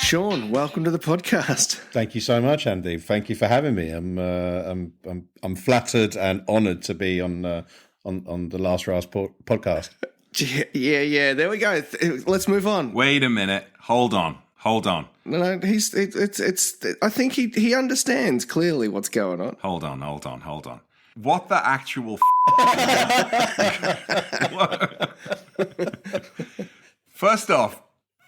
Sean, welcome to the podcast. Thank you so much, Andy. Thank you for having me. I'm flattered and honoured to be on the Last Rasp podcast. Yeah. There we go. Let's move on. Wait a minute. Hold on. No. It's. I think he understands clearly what's going on. Hold on. What the actual? First off,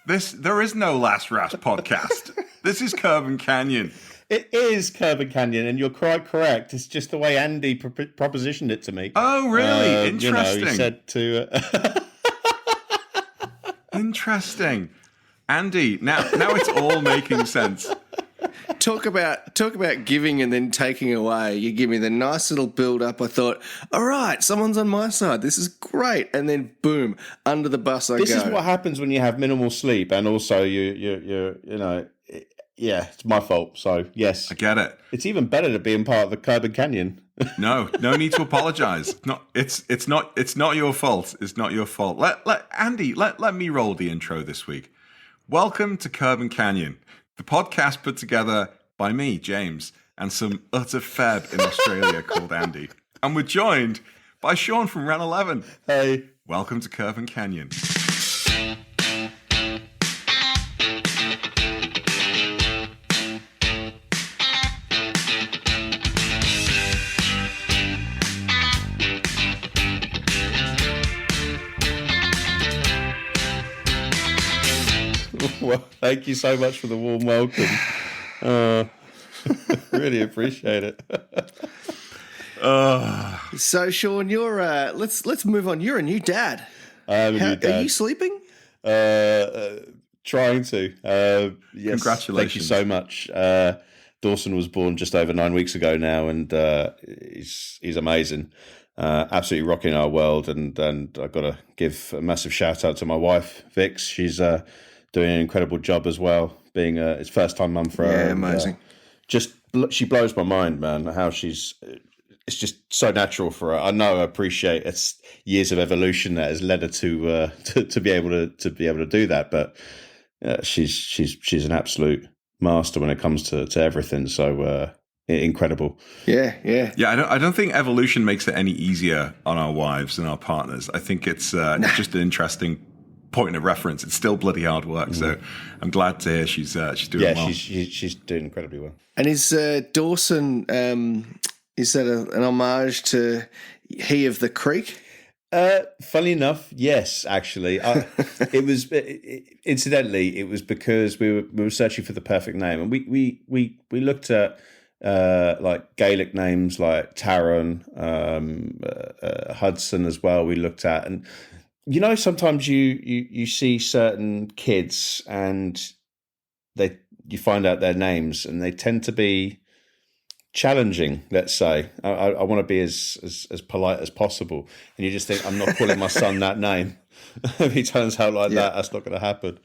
there is no Last Rasp podcast. This is Curb and Canyon. It is Curb and Canyon, and you're quite correct. It's just the way Andy propositioned it to me. Oh, really? Interesting. He said to. Interesting, Andy. Now it's all making sense. Talk about giving and then taking away. You give me the nice little build up. I thought, all right, someone's on my side. This is great, and then boom, under the bus I go. This is what happens when you have minimal sleep, and also you yeah, it's my fault. So yes, I get it. It's even better to be in part of the Curb and Canyon. No need to apologize. It's not your fault. It's not your fault. Let me roll the intro this week. Welcome to Curb and Canyon, the podcast put together by me, James, and some utter feb in Australia called Andy. And we're joined by Sean from Renneleven. Hey. Welcome to Curb and Canyon. Well, thank you so much for the warm welcome. Really appreciate it. So, Sean, you're let's move on. You're a new dad. I'm a new dad. Are you sleeping? Trying to. Yes. Congratulations. Thank you so much. Dawson was born just over 9 weeks ago now, and he's amazing. Absolutely rocking our world, and I've got to give a massive shout out to my wife, Vix. She's doing an incredible job as well, being his first time mum for her. Yeah, amazing. She blows my mind, man. How it's just so natural for her. I appreciate it's years of evolution that has led her to be able to do that. But she's an absolute master when it comes to everything. So incredible. Yeah. I don't think evolution makes it any easier on our wives and our partners. I think it's just an interesting point of reference. It's still bloody hard work. So I'm glad to hear she's doing well. She's doing incredibly well. And is Dawson? Is that an homage to He of the Creek? Funny enough, yes. Actually, it was incidentally. It was because we were searching for the perfect name, and we looked at like Gaelic names like Taran, Hudson as well. We looked at, and sometimes you see certain kids and you find out their names, and they tend to be challenging. Let's say I want to be as polite as possible, and you just think, I'm not calling my son that name. If he turns out like that, that's not going to happen.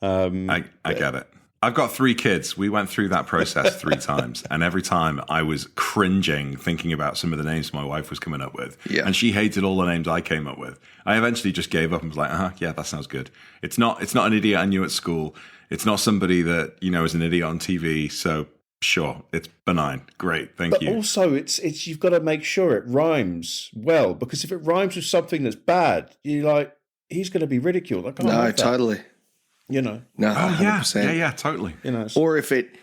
I get it. I've got 3 kids. We went through that process 3 times, and every time I was cringing thinking about some of the names my wife was coming up with, and she hated all the names I came up with. I eventually just gave up and was like, yeah, that sounds good. It's not an idiot I knew at school. It's not somebody that is an idiot on TV. So sure, it's benign. Great, thank you. But also, it's you've got to make sure it rhymes well, because if it rhymes with something that's bad, you're like, he's going to be ridiculed. No, totally. No. Oh, 100%. Yeah, totally. Or if it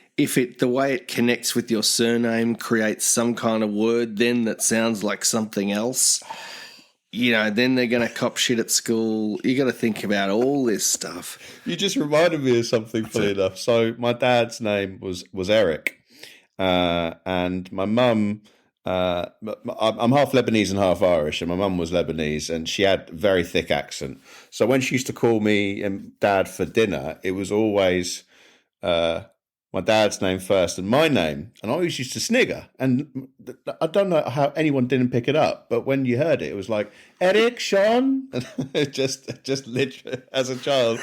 the way it connects with your surname creates some kind of word then that sounds like something else, then they're going to cop shit at school. You got to think about all this stuff. You just reminded me of something funny enough. So my dad's name was Eric, and my mum. I'm half Lebanese and half Irish, and my mum was Lebanese, and she had a very thick accent. So when she used to call me and Dad for dinner, it was always my dad's name first and my name, and I always used to snigger. And I don't know how anyone didn't pick it up, but when you heard it, it was like Eric, Sean, and just literally as a child.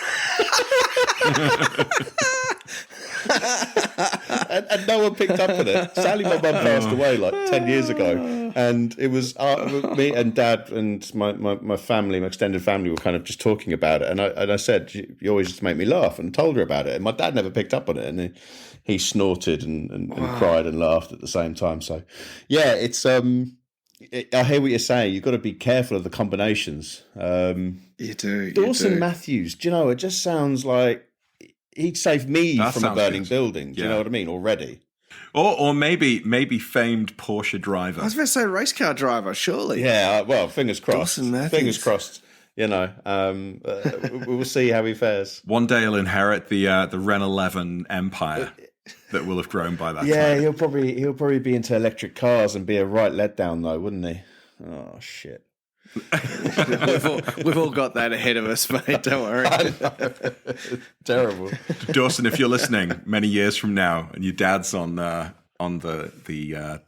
and no one picked up on it. Sadly, my mum passed away like 10 years ago, and it was me and Dad and my family, my extended family, were kind of just talking about it, and I said, you always just make me laugh, and told her about it, and my dad never picked up on it, and he snorted and cried and laughed at the same time. So yeah, it's I hear what you're saying. You've got to be careful of the combinations. You do. Dawson Matthews, do you know, it just sounds like he'd save me from a burning building. Do you know what I mean? Already. Or maybe famed Porsche driver. I was going to say race car driver, surely. Yeah, well, fingers crossed. Dawson Matthews. Fingers crossed. You know, we'll see how he fares. One day he'll inherit the Renneleven empire that will have grown by that time. Yeah, he'll probably be into electric cars and be a right letdown, though, wouldn't he? Oh, shit. we've all got that ahead of us, mate. Don't worry. Terrible. Dawson, if you're listening many years from now and your dad's on the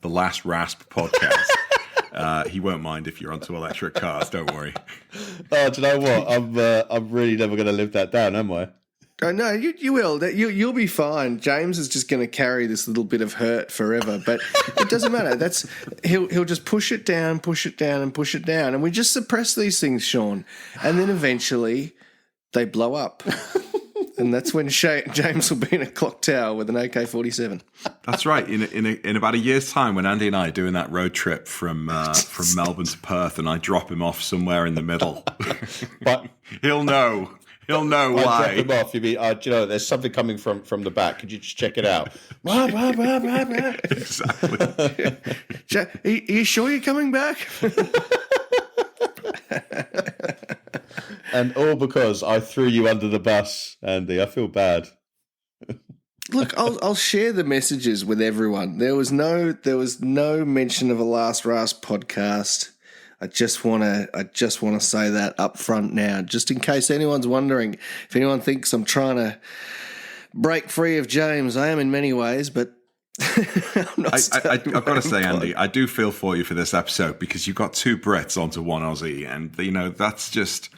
Last Rasp podcast, he won't mind if you're onto electric cars. Don't worry. Oh, do you know what? I'm really never going to live that down, am I? Oh, no, you will. You'll be fine. James is just going to carry this little bit of hurt forever, but it doesn't matter. He'll just push it down, and we just suppress these things, Sean, and then eventually they blow up, and that's when James will be in a clock tower with an AK-47. That's right. In about a year's time, when Andy and I are doing that road trip from Melbourne to Perth, and I drop him off somewhere in the middle, but he'll know. He'll know why. Drop him off. You mean, do you know, there's something coming from the back. Could you just check it out? Exactly. Are you sure you're coming back? And all because I threw you under the bus, Andy. I feel bad. Look, I'll share the messages with everyone. There was no mention of a Last Rasp podcast. I just want to say that up front now, just in case anyone's wondering. If anyone thinks I'm trying to break free of James, I am in many ways, but I've got to say, Andy, I do feel for you for this episode because you've got two Brits onto one Aussie, and you know that's just.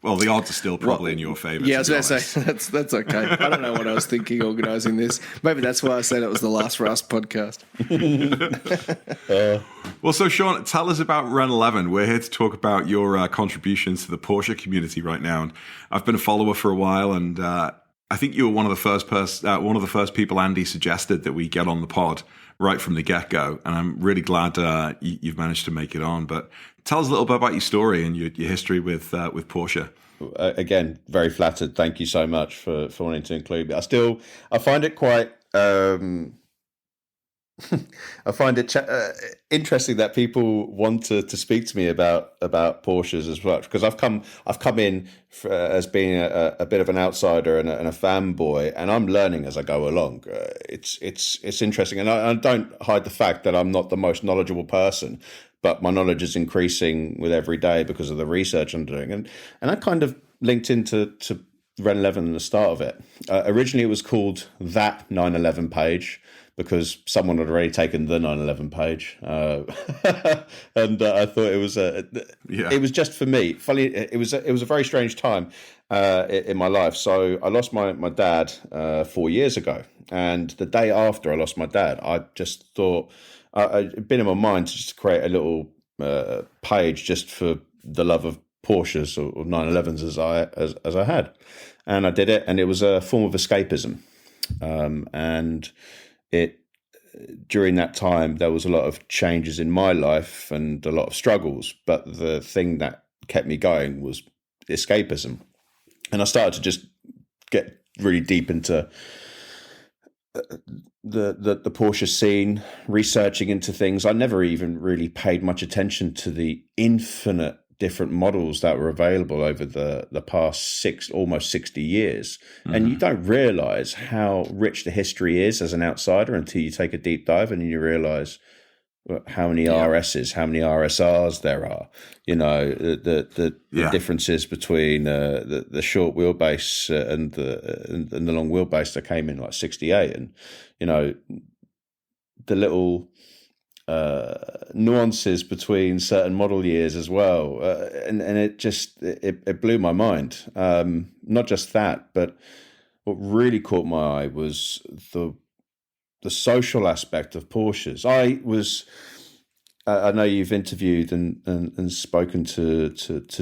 Well, the odds are still probably in your favour. Yeah, I was going to say, that's okay. I don't know what I was thinking organising this. Maybe that's why I said it was the Last Rasp podcast. Well, so Sean, tell us about Renneleven. We're here to talk about your contributions to the Porsche community right now. And I've been a follower for a while, and I think you were one of the first people Andy suggested that we get on the pod right from the get-go. And I'm really glad you've managed to make it on. But tell us a little bit about your story and your history with Porsche. Again, very flattered. Thank you so much for wanting to include me. I find it quite. I find it interesting that people want to speak to me about Porsches as well, because I've come in as being a bit of an outsider and a fanboy, and I'm learning as I go along. It's interesting, and I don't hide the fact that I'm not the most knowledgeable person, but my knowledge is increasing with every day because of the research I'm doing, and I kind of linked into Renneleven at the start of it. Originally, it was called That 911 Page, because someone had already taken the 911 page, and I thought it was it was just for me. Funny, it was a very strange time in my life. So I lost my dad 4 years ago, and the day after I lost my dad, I just thought it'd been in my mind to just create a little page just for the love of Porsches or 911s as I had, and I did it, and it was a form of escapism, and during that time there was a lot of changes in my life and a lot of struggles, but the thing that kept me going was escapism. And I started to just get really deep into the Porsche scene, researching into things. I never even really paid much attention to the infinite different models that were available over the past almost 60 years. Mm-hmm. And you don't realize how rich the history is as an outsider until you take a deep dive and you realize how many RSs, how many RSRs there are, you know, the differences between the short wheelbase and the long wheelbase that came in like 68, and, you know, the little nuances between certain model years as well, and it just it blew my mind. Not just that, but what really caught my eye was the the social aspect of Porsches. I know you've interviewed and spoken to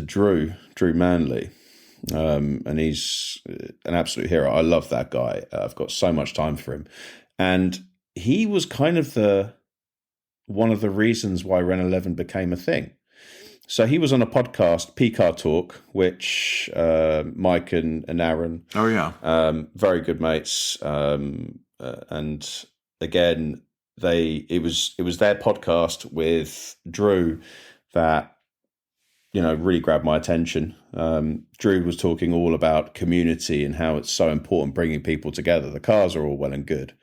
Drew Manley, and he's an absolute hero. I love that guy. I've got so much time for him, and he was kind of one of the reasons why Renneleven became a thing. So he was on a podcast, P-Car Talk, which Mike and Aaron, very good mates, and again, it was their podcast with Drew that really grabbed my attention. Drew was talking all about community and how it's so important bringing people together. The cars are all well and good,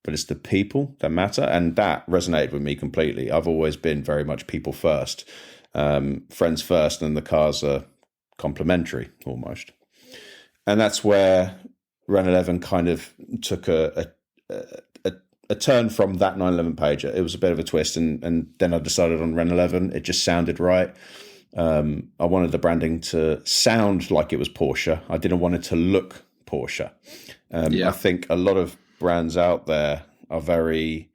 but it's the people that matter, and that resonated with me completely. I've always been very much people first, friends first, and the cars are complementary almost. And that's where Renneleven kind of took a turn from that 911 page. It was a bit of a twist, and then I decided on Renneleven. It just sounded right. I wanted the branding to sound like it was Porsche. I didn't want it to look Porsche. I think a lot of brands out there are very...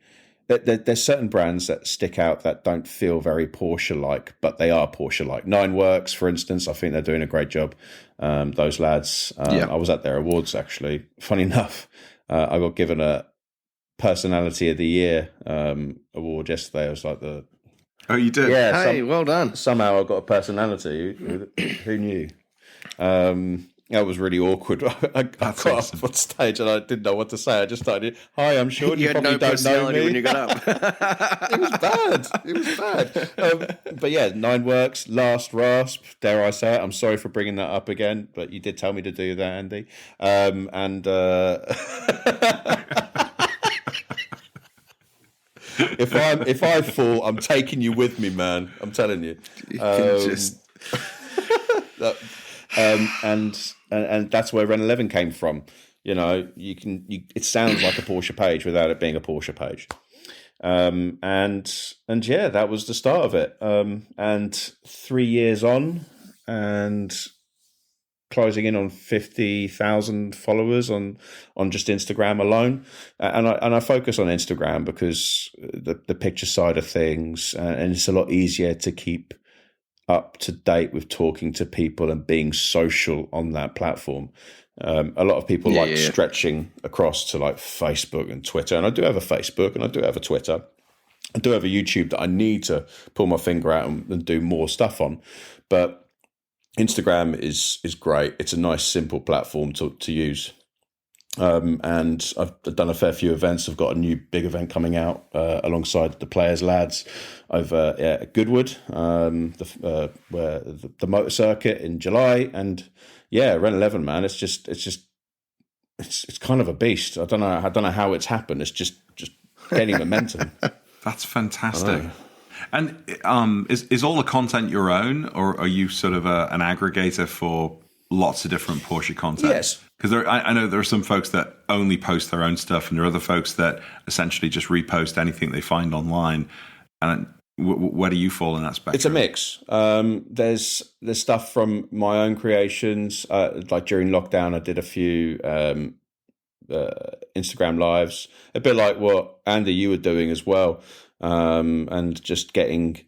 There's certain brands that stick out that don't feel very Porsche-like, but they are Porsche-like. Nine Works, for instance, I think they're doing a great job. Those lads. I was at their awards, actually. Funny enough, I got given a Personality of the Year award yesterday. I was like Oh, you did? Yeah. Hey, well done. Somehow I got a personality. Who knew? That was really awkward. I got up on stage and I didn't know what to say. I just started, "Hi, I'm Sean. You probably don't know me." When you got up. It was bad. But yeah, Nine Works, Last Rasp. Dare I say it? I'm sorry for bringing that up again, but you did tell me to do that, Andy. If I fall, I'm taking you with me, man. I'm telling you. And that's where Renneleven came from. It sounds like a Porsche page without it being a Porsche page. And yeah, that was the start of it. And 3 years on, and closing in on 50,000 followers on just Instagram alone. And I focus on Instagram because the picture side of things, and it's a lot easier to keep up to date with talking to people and being social on that platform. A lot of people stretching across to like Facebook and Twitter. And I do have a Facebook and I do have a Twitter. I do have a YouTube that I need to pull my finger out and do more stuff on. But Instagram is great. It's a nice, simple platform to use. And I've done a fair few events. I've got a new big event coming out alongside the Players Lads over at Goodwood, where the motor circuit in July. And yeah, Renneleven, man, it's kind of a beast. I don't know how it's happened. It's just gaining momentum. That's fantastic. And is all the content your own, or are you sort of an aggregator for lots of different Porsche content? Yes. Because I know there are some folks that only post their own stuff, and there are other folks that essentially just repost anything they find online. And where do you fall in that spectrum? It's a mix. There's stuff from my own creations. Like during lockdown, I did a few Instagram lives, a bit like what Andy, you were doing as well. And just getting,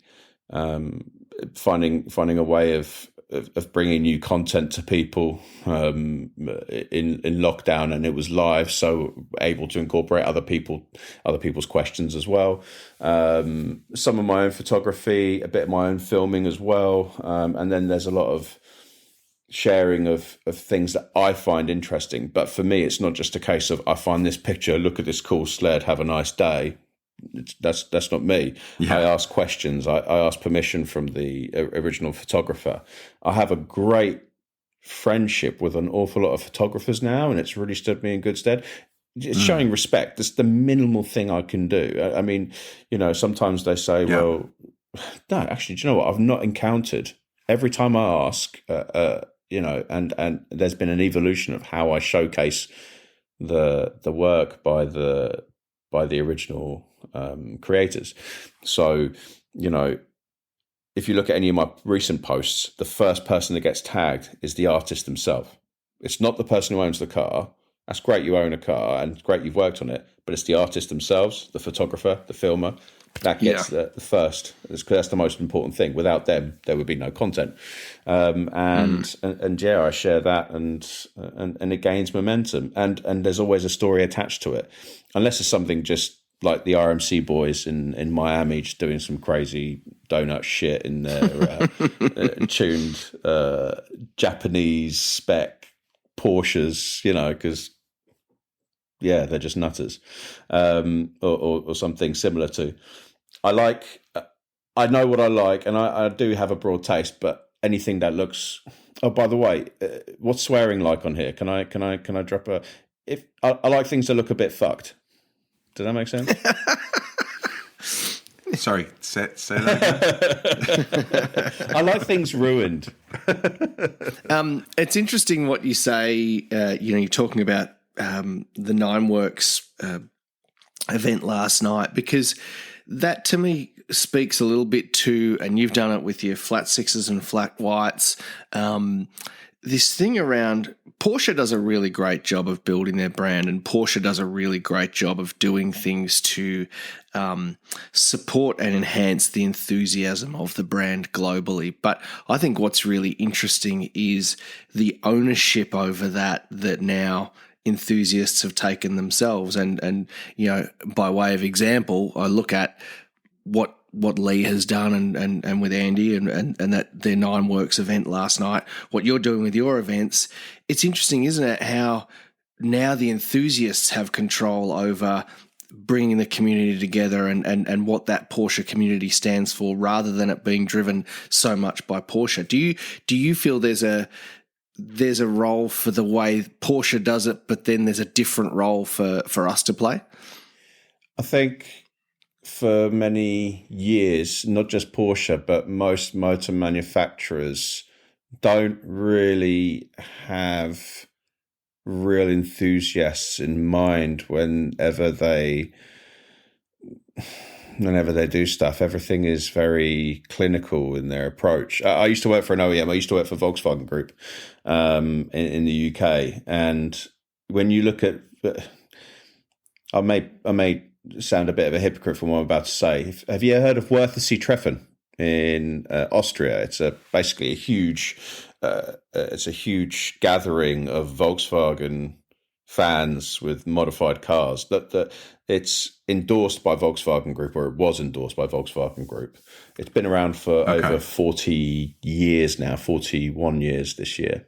finding a way of bringing new content to people in lockdown, and it was live, so able to incorporate other people's questions as well. Some of my own photography, a bit of my own filming as well, and then there's a lot of sharing of things that I find interesting. But for me, it's not just a case of I find this picture, look at this cool sled, have a nice day. That's not me. Yeah. I ask questions. I ask permission from the original photographer. I have a great friendship with an awful lot of photographers now, and it's really stood me in good stead. It's showing respect. That's the minimal thing I can do. I mean, sometimes they say, well, no, actually, do you know what? I've not encountered. Every time I ask, and there's been an evolution of how I showcase the work by the original creators. So, if you look at any of my recent posts, the first person that gets tagged is the artist himself. It's not the person who owns the car. That's great, you own a car, and great you've worked on it, but it's the artists themselves, the photographer, the filmer, that gets the first. That's the most important thing. Without them, there would be no content. And yeah, I share that, and it gains momentum. And there's always a story attached to it, unless it's something just like the RMC boys in Miami just doing some crazy donut shit in their tuned Japanese spec Porsches, because they're just nutters, or something similar to. I know what I like, and I do have a broad taste, but anything that looks. Oh, by the way, what's swearing like on here? Can I drop a? If I like things that look a bit fucked. Does that make sense? Sorry, say that again. I like things ruined. It's interesting what you say. You're talking about the Nineworks event last night, because that to me speaks a little bit to, and you've done it with your flat sixes and flat whites, this thing around Porsche does a really great job of building their brand, and Porsche does a really great job of doing things to support and enhance the enthusiasm of the brand globally. But I think what's really interesting is the ownership over that now enthusiasts have taken themselves. And by way of example, I look at what Lee has done and with Andy and that their Nineworks event last night, what you're doing with your events. It's interesting, isn't it, how now the enthusiasts have control over bringing the community together and what that Porsche community stands for, rather than it being driven so much by Porsche. Do you feel there's a role for the way Porsche does it, but then there's a different role for us to play? I think for many years, not just Porsche, but most motor manufacturers don't really have real enthusiasts in mind whenever they do stuff. Everything is very clinical in their approach. I used to work for an OEM. I used to work for Volkswagen Group in the UK. And when you look at, I may sound a bit of a hypocrite from what I'm about to say. Have you heard of Wörthersee Treffen in Austria? It's basically a huge gathering of Volkswagen fans with modified cars. That it's endorsed by Volkswagen Group, or it was endorsed by Volkswagen Group. It's been around for over 40 years now, 41 years this year.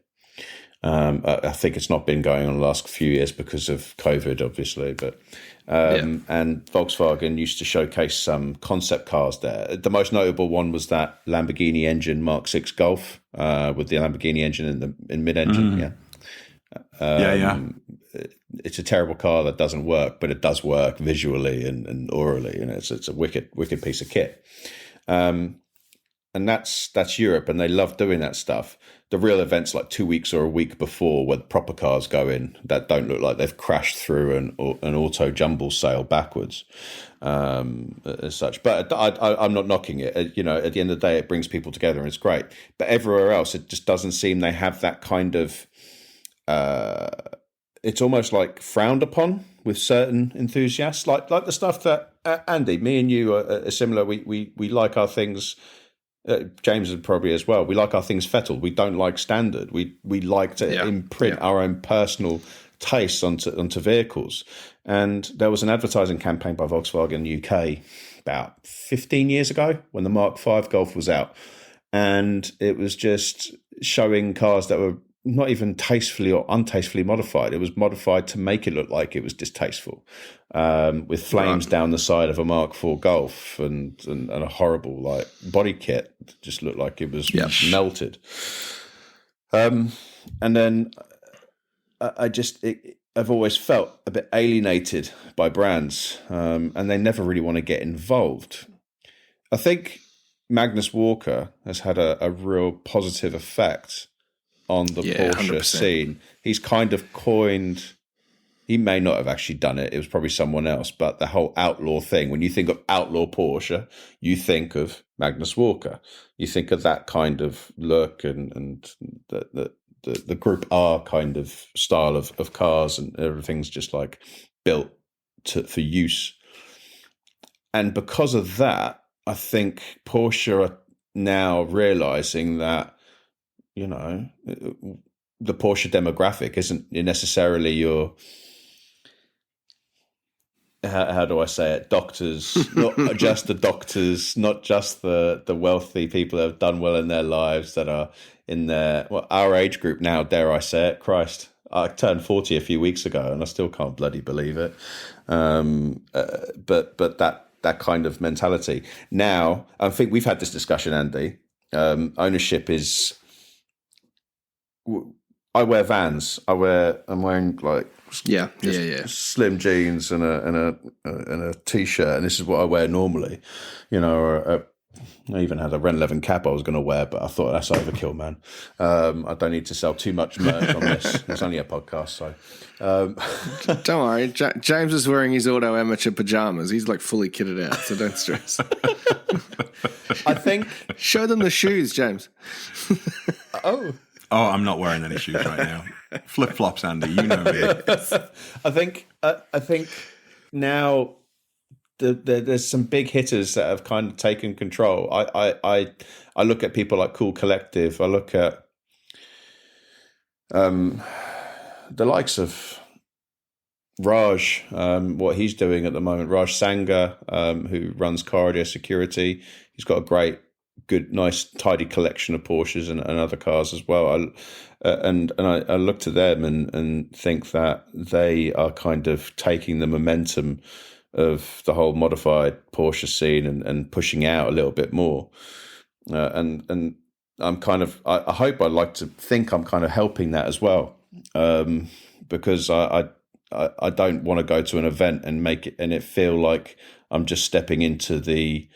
I think it's not been going on the last few years because of COVID, obviously, but and Volkswagen used to showcase some concept cars there. The most notable one was that Lamborghini engine Mark 6 Golf with the Lamborghini engine in mid-engine. It's a terrible car that doesn't work, but it does work visually and orally, and it's a wicked piece of kit. And that's Europe, and they love doing that stuff. The real events like 2 weeks or a week before, where the proper cars go in that don't look like they've crashed through an auto jumble sale backwards, as such. But I'm not knocking it. At the end of the day, it brings people together and it's great. But everywhere else, it just doesn't seem they have that kind of. It's almost like frowned upon with certain enthusiasts, like the stuff that Andy, me and you are similar. We like our things. James is probably as well. We like our things fettled. We don't like standard. We like to imprint our own personal tastes onto vehicles. And there was an advertising campaign by Volkswagen UK about 15 years ago when the Mark V Golf was out, and it was just showing cars that were not even tastefully or untastefully modified. It was modified to make it look like it was distasteful, with flames down the side of a Mark IV Golf and a horrible body kit. It just looked like it was melted. And then I've always felt a bit alienated by brands, and they never really want to get involved. I think Magnus Walker has had a real positive effect on the Porsche 100%. Scene. He's kind of coined, he may not have actually done it, it was probably someone else, but the whole outlaw thing, when you think of outlaw Porsche, you think of Magnus Walker. You think of that kind of look and the Group R kind of style of cars, and everything's just like built for use. And because of that, I think Porsche are now realizing that, you know, the Porsche demographic isn't necessarily your, how do I say it, doctors, not just the doctors, not just the wealthy people that have done well in their lives, that are in our age group now, dare I say it. Christ, I turned 40 a few weeks ago and I still can't bloody believe it. But that kind of mentality. Now, I think we've had this discussion, Andy. Ownership is, I wear Vans. I'm wearing like slim jeans and a t-shirt, and this is what I wear normally. You know, I even had a Renneleven cap I was going to wear, but I thought that's overkill, man. I don't need to sell too much merch on this. It's only a podcast, so. Don't worry. James is wearing his auto amateur pajamas. He's like fully kitted out, so don't stress. I think. Show them the shoes, James. Oh, I'm not wearing any shoes right now. Flip flops, Andy. You know me. I think now there's some big hitters that have kind of taken control. I look at people like Cool Collective. I look at the likes of Raj, what he's doing at the moment. Raj Sangha, who runs Cardio Security. He's got a great, good, nice, tidy collection of Porsches and other cars as well. I look to them and think that they are kind of taking the momentum of the whole modified Porsche scene and pushing out a little bit more. And I'm kind of, I hope, I'd like to think I'm kind of helping that as well. Because I don't want to go to an event and make it, and it feel like I'm just stepping into the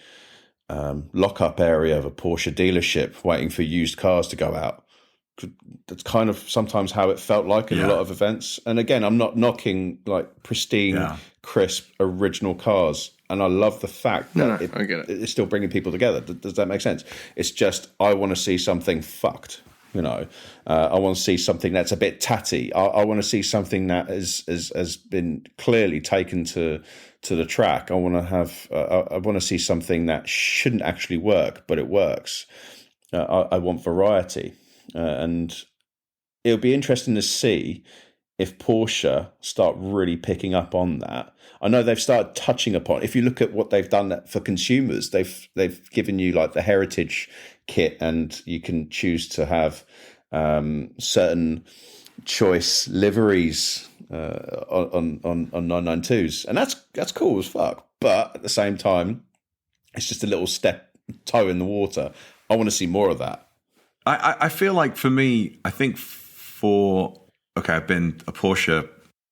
lockup area of a Porsche dealership waiting for used cars to go out. That's kind of sometimes how it felt like in a lot of events. And again, I'm not knocking like pristine, crisp, original cars. And I love the fact that I get it. It's still bringing people together. Does that make sense? It's just, I want to see something fucked. You know, I want to see something that's a bit tatty. I want to see something that has been clearly taken to the track. I want to see something that shouldn't actually work, but it works. I want variety, and it'll be interesting to see if Porsche start really picking up on that. I know they've started touching upon. If you look at what they've done for consumers, they've given you like the heritage kit, and you can choose to have certain choice liveries on 992s, and that's cool as fuck. But at the same time, it's just a little toe in the water. I want to see more of that. I feel like for me, I think I've been a Porsche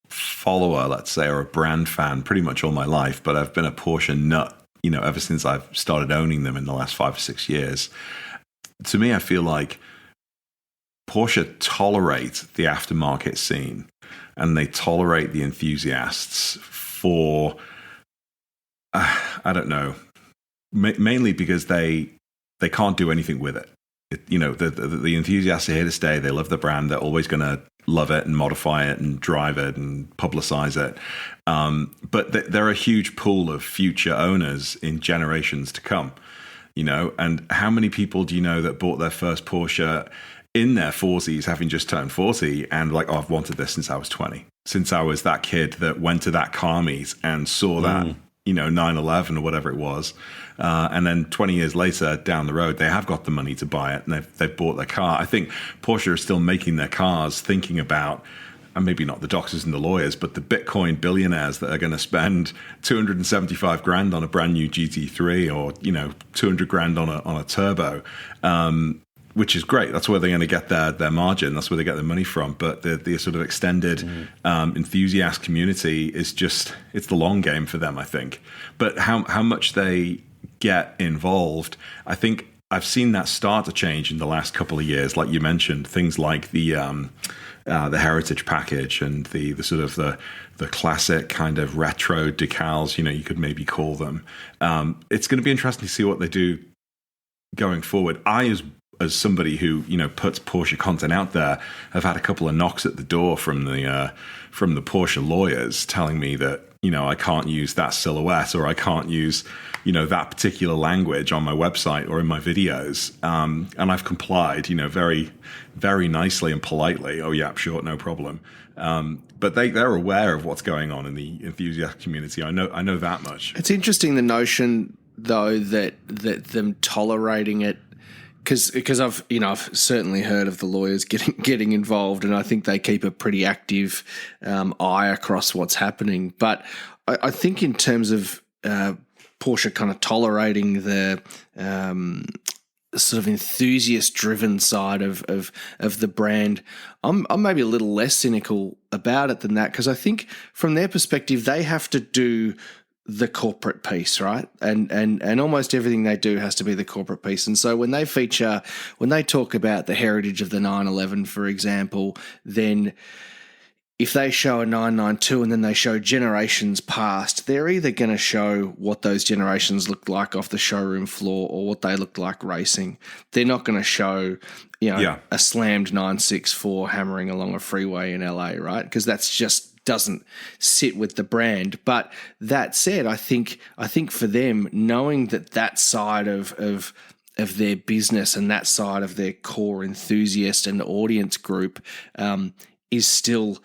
follower, let's say, or a brand fan pretty much all my life, but I've been a Porsche nut, you know, ever since I've started owning them in the last 5 or 6 years. To me, I feel like Porsche tolerate the aftermarket scene, and they tolerate the enthusiasts for, I don't know, mainly because they can't do anything with it. You know, the enthusiasts are here to stay. They love the brand. They're always going to love it and modify it and drive it and publicize it. But they're a huge pool of future owners in generations to come. You know, and how many people do you know that bought their first Porsche in their 40s, having just turned 40, and like, oh, I've wanted this since I was 20, since I was that kid that went to that car meet and saw that, you know, 911 or whatever it was. And then 20 years later down the road, they have got the money to buy it, and they've bought their car. I think Porsche are still making their cars thinking about, and maybe not the doctors and the lawyers, but the Bitcoin billionaires that are going to spend 275 grand on a brand new GT3, or, you know, 200 grand on a turbo, which is great. That's where they're going to get their margin. That's where they get their money from. But the sort of extended enthusiast community is just, it's the long game for them, I think. But how much they get involved, I think I've seen that start to change in the last couple of years. Like you mentioned, things like the heritage package and the sort of the classic kind of retro decals, you know, you could maybe call them. It's going to be interesting to see what they do going forward. I, as somebody who, puts Porsche content out there, have had a couple of knocks at the door from the Porsche lawyers telling me that, I can't use that silhouette, or I can't use, that particular language on my website or in my videos. And I've complied, very, very nicely and politely. Oh, yeah, sure, no problem. But they're aware of what's going on in the enthusiast community. I know that much. It's interesting, the notion, though, that them tolerating it, because I've certainly heard of the lawyers getting involved, and I think they keep a pretty active eye across what's happening. But I think in terms of Porsche kind of tolerating the sort of enthusiast-driven side of the brand, I'm maybe a little less cynical about it than that, because I think from their perspective they have to do the corporate piece, right? And almost everything they do has to be the corporate piece. And so when they talk about the heritage of the 911, for example, then if they show a 992 and then they show generations past, they're either going to show what those generations looked like off the showroom floor or what they looked like racing. They're not going to show, a slammed 964 hammering along a freeway in LA, right? Because that's just doesn't sit with the brand. But that said, I think for them, knowing that side of their business and that side of their core enthusiast and audience group is still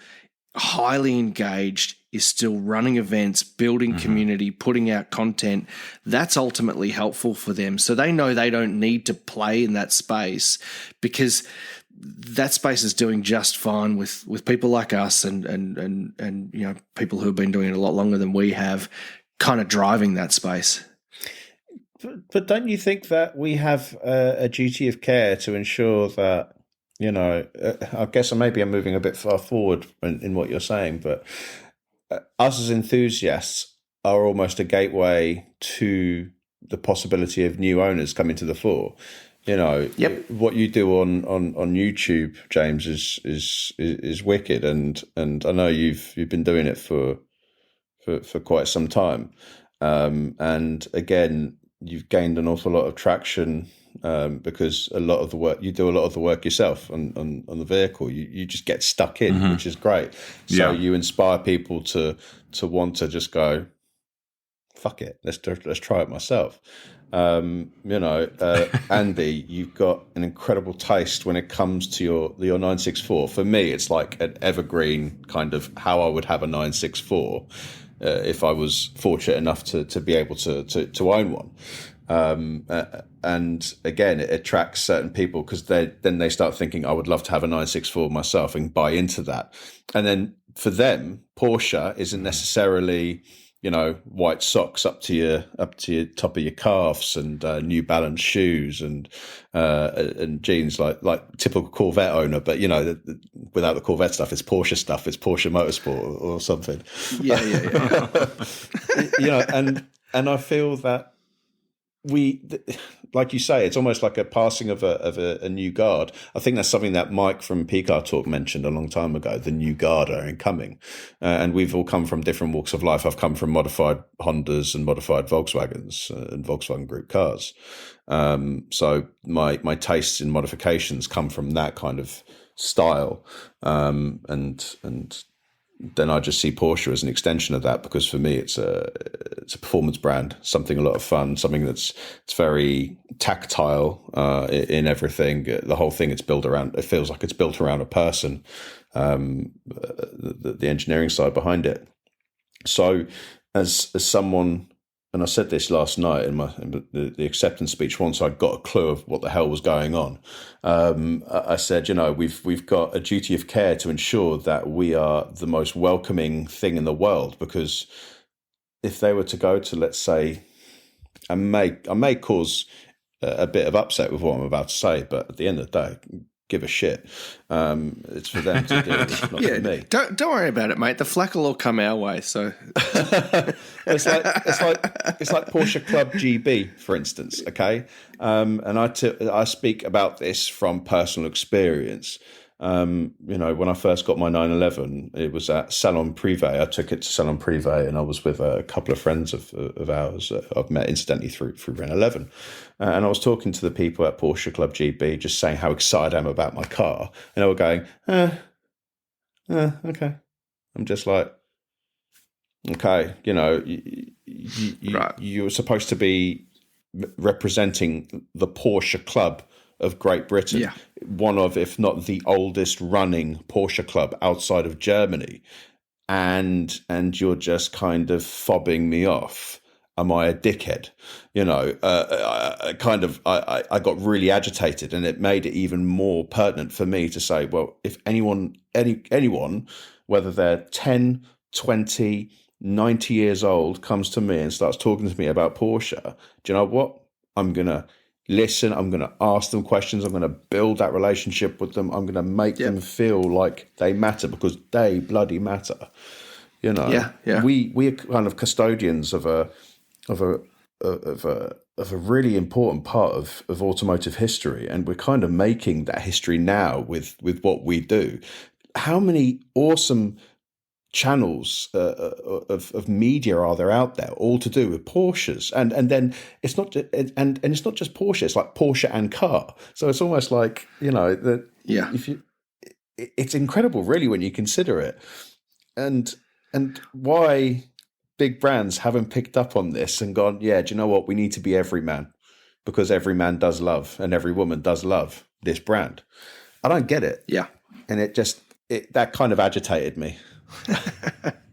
highly engaged, is still running events, building community, putting out content, that's ultimately helpful for them. So they know they don't need to play in that space, because that space is doing just fine with people like us and people who have been doing it a lot longer than we have, kind of driving that space. But don't you think that we have a duty of care to ensure that, I guess maybe I'm moving a bit far forward in what you're saying, but us as enthusiasts are almost a gateway to the possibility of new owners coming to the fore. What you do on YouTube, James, is wicked, and I know you've been doing it for quite some time, and again, you've gained an awful lot of traction because a lot of the work yourself on the vehicle. You just get stuck in, which is great. So you inspire people to want to just go, fuck it, let's try it myself. Andy, you've got an incredible taste when it comes to your 964. For me, it's like an evergreen kind of how I would have a 964 if I was fortunate enough to be able to own one. And again, it attracts certain people because then they start thinking, I would love to have a 964 myself, and buy into that. And then for them, Porsche isn't necessarily, white socks up to your top of your calves, and New Balance shoes and jeans like typical Corvette owner, but without the Corvette stuff, it's Porsche stuff. It's Porsche Motorsport or something. Yeah. And I feel that like you say, it's almost like a passing of a new guard. I think that's something that Mike from PCAR Talk mentioned a long time ago. The new guard are incoming, and we've all come from different walks of life. I've come from modified Hondas and modified Volkswagens and Volkswagen Group cars. So my tastes in modifications come from that kind of style, and then I just see Porsche as an extension of that, because for me it's a performance brand, something a lot of fun, something it's very tactile in everything. The whole thing it feels like it's built around a person, the engineering side behind it. So as someone, and I said this last night in the acceptance speech, once I got a clue of what the hell was going on, I said, we've got a duty of care to ensure that we are the most welcoming thing in the world, because if they were to go to, let's say, I may cause a bit of upset with what I'm about to say, but at the end of the day, give a shit. It's for them to do, it's not for me. Don't worry about it, mate. The flack will all come our way. So it's like Porsche Club GB, for instance. Okay, and I speak about this from personal experience. When I first got my 911, it was at Salon Privé. I took it to Salon Privé, and I was with a couple of friends of ours I've met incidentally through Renneleven. And I was talking to the people at Porsche Club GB, just saying how excited I am about my car. And they were going, okay. I'm just like, okay, you were supposed to be representing the Porsche Club of Great Britain, one of, if not the oldest running Porsche club outside of Germany, and you're just kind of fobbing me off. Am I a dickhead? I got really agitated, and it made it even more pertinent for me to say, well, if anyone, whether they're 10, 20, 90 years old, comes to me and starts talking to me about Porsche, do you know what? I'm going to listen. I'm going to ask them questions. I'm going to build that relationship with them. I'm going to make them feel like they matter, because they bloody matter. We are kind of custodians of a really important part of automotive history, and we're kind of making that history now with what we do. How many awesome channels of media are there out there, all to do with Porsches, and then it's not and it's not just Porsche, it's like Porsche and car. So it's almost like it's incredible really when you consider it, and why big brands haven't picked up on this and gone, do you know what, we need to be every man, because every man does love and every woman does love this brand. I don't get it. And that kind of agitated me.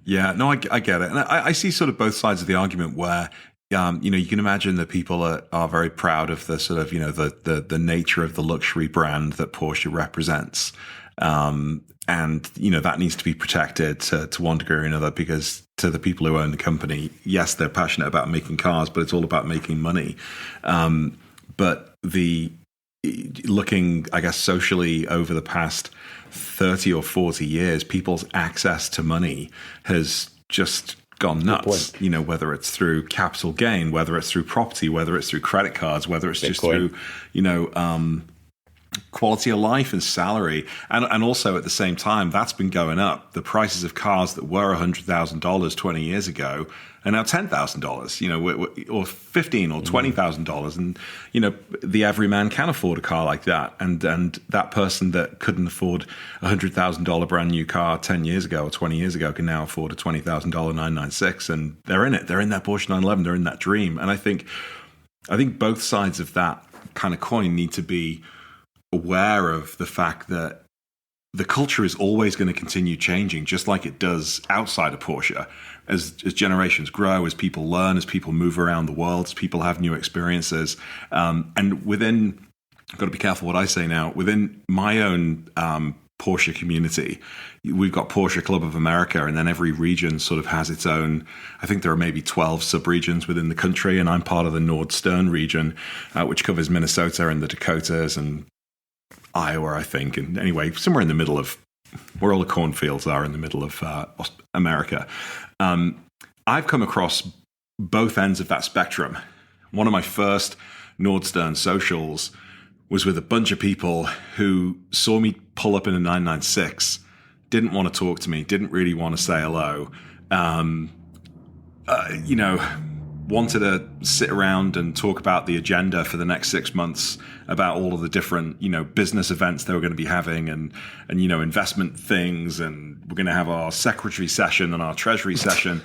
Yeah, no, I get it. And I see sort of both sides of the argument where, you can imagine that people are very proud of the sort of, the nature of the luxury brand that Porsche represents. And, that needs to be protected to one degree or another, because to the people who own the company, yes, they're passionate about making cars, but it's all about making money. But looking, I guess, socially over the past 30 or 40 years, people's access to money has just gone nuts. Whether it's through capital gain, whether it's through property, whether it's through credit cards, whether it's just through, quality of life and salary. And also at the same time, that's been going up. The prices of cars that were $100,000 20 years ago are now $10,000, or $15,000 or $20,000. And, the everyman can afford a car like that. And that person that couldn't afford a $100,000 brand new car 10 years ago or 20 years ago can now afford a $20,000 996. And they're in it. They're in that Porsche 911. They're in that dream. And I think both sides of that kind of coin need to be aware of the fact that the culture is always going to continue changing, just like it does outside of Porsche. As generations grow, as people learn, as people move around the world, as people have new experiences. And within, I've got to be careful what I say now, within my own Porsche community, we've got Porsche Club of America, and then every region sort of has its own. I think there are maybe 12 sub-regions within the country, and I'm part of the Nordstern region, which covers Minnesota and the Dakotas and Iowa, I think. And anyway, somewhere in the middle of where all the cornfields are, in the middle of America. I've come across both ends of that spectrum. One of my first Nordstern socials was with a bunch of people who saw me pull up in a 996, didn't want to talk to me, didn't really want to say hello, wanted to sit around and talk about the agenda for the next 6 months, about all of the different, business events they were going to be having and investment things. And we're going to have our secretary session and our treasury session.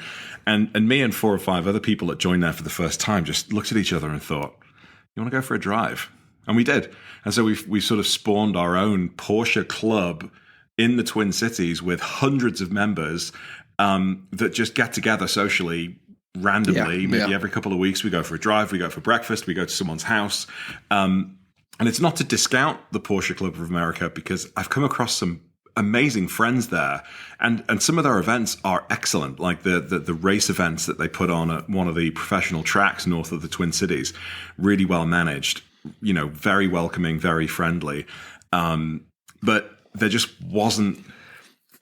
And me and 4 or 5 other people that joined there for the first time just looked at each other and thought, you want to go for a drive? And we did. And so we sort of spawned our own Porsche club in the Twin Cities with hundreds of members that just get together socially randomly. Maybe every couple of weeks we go for a drive, we go for breakfast, we go to someone's house. And it's not to discount the Porsche Club of America, because I've come across some amazing friends there, and some of their events are excellent, like the race events that they put on at one of the professional tracks north of the Twin Cities. Really well managed, very welcoming, very friendly. But there just wasn't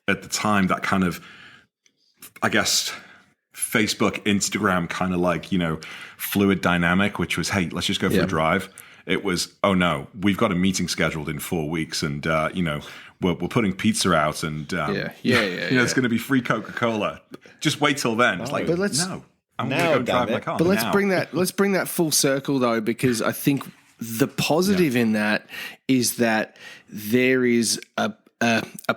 at the time that kind of, I guess, Facebook, Instagram kind of like, fluid dynamic, which was, hey, let's just go for a drive. It was, oh no, we've got a meeting scheduled in 4 weeks, and we're putting pizza out, and it's going to be free Coca-Cola. Just wait till then. It's like, but I'm going to go drive my car. But let's bring that full circle though, because I think the positive in that is that there is a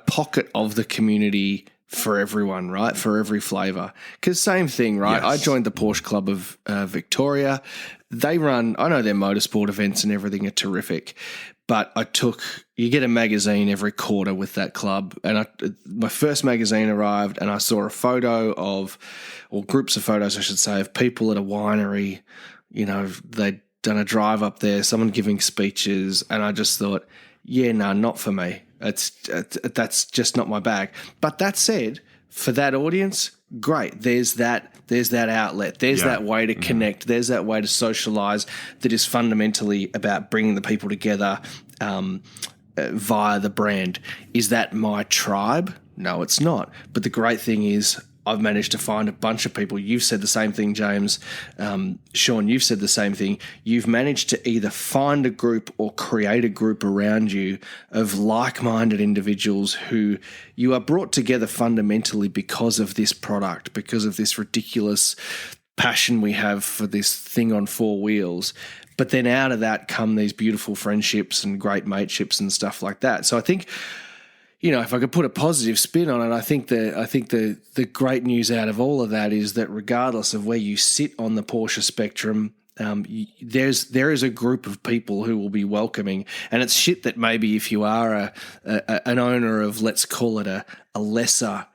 pocket of the community for everyone, right? For every flavour. Because same thing, right? Yes. I joined the Porsche Club of Victoria. They run, I know their motorsport events and everything are terrific, but you get a magazine every quarter with that club. And my first magazine arrived and I saw a photo or groups of photos, I should say, of people at a winery. They'd done a drive up there, someone giving speeches, and I just thought, not for me. That's just not my bag. But that said, for that audience, great. There's that outlet. There's that way to connect. There's that way to socialize that is fundamentally about bringing the people together via the brand. Is that my tribe? No, it's not. But the great thing is I've managed to find a bunch of people. You've said the same thing, James. Sean, you've said the same thing. You've managed to either find a group or create a group around you of like-minded individuals who you are brought together fundamentally because of this product, because of this ridiculous passion we have for this thing on four wheels. But then out of that come these beautiful friendships and great mateships and stuff like that. So I think, if I could put a positive spin on it, I think the great news out of all of that is that regardless of where you sit on the Porsche spectrum, there is a group of people who will be welcoming, and it's shit that maybe if you are an owner of, let's call it a lesser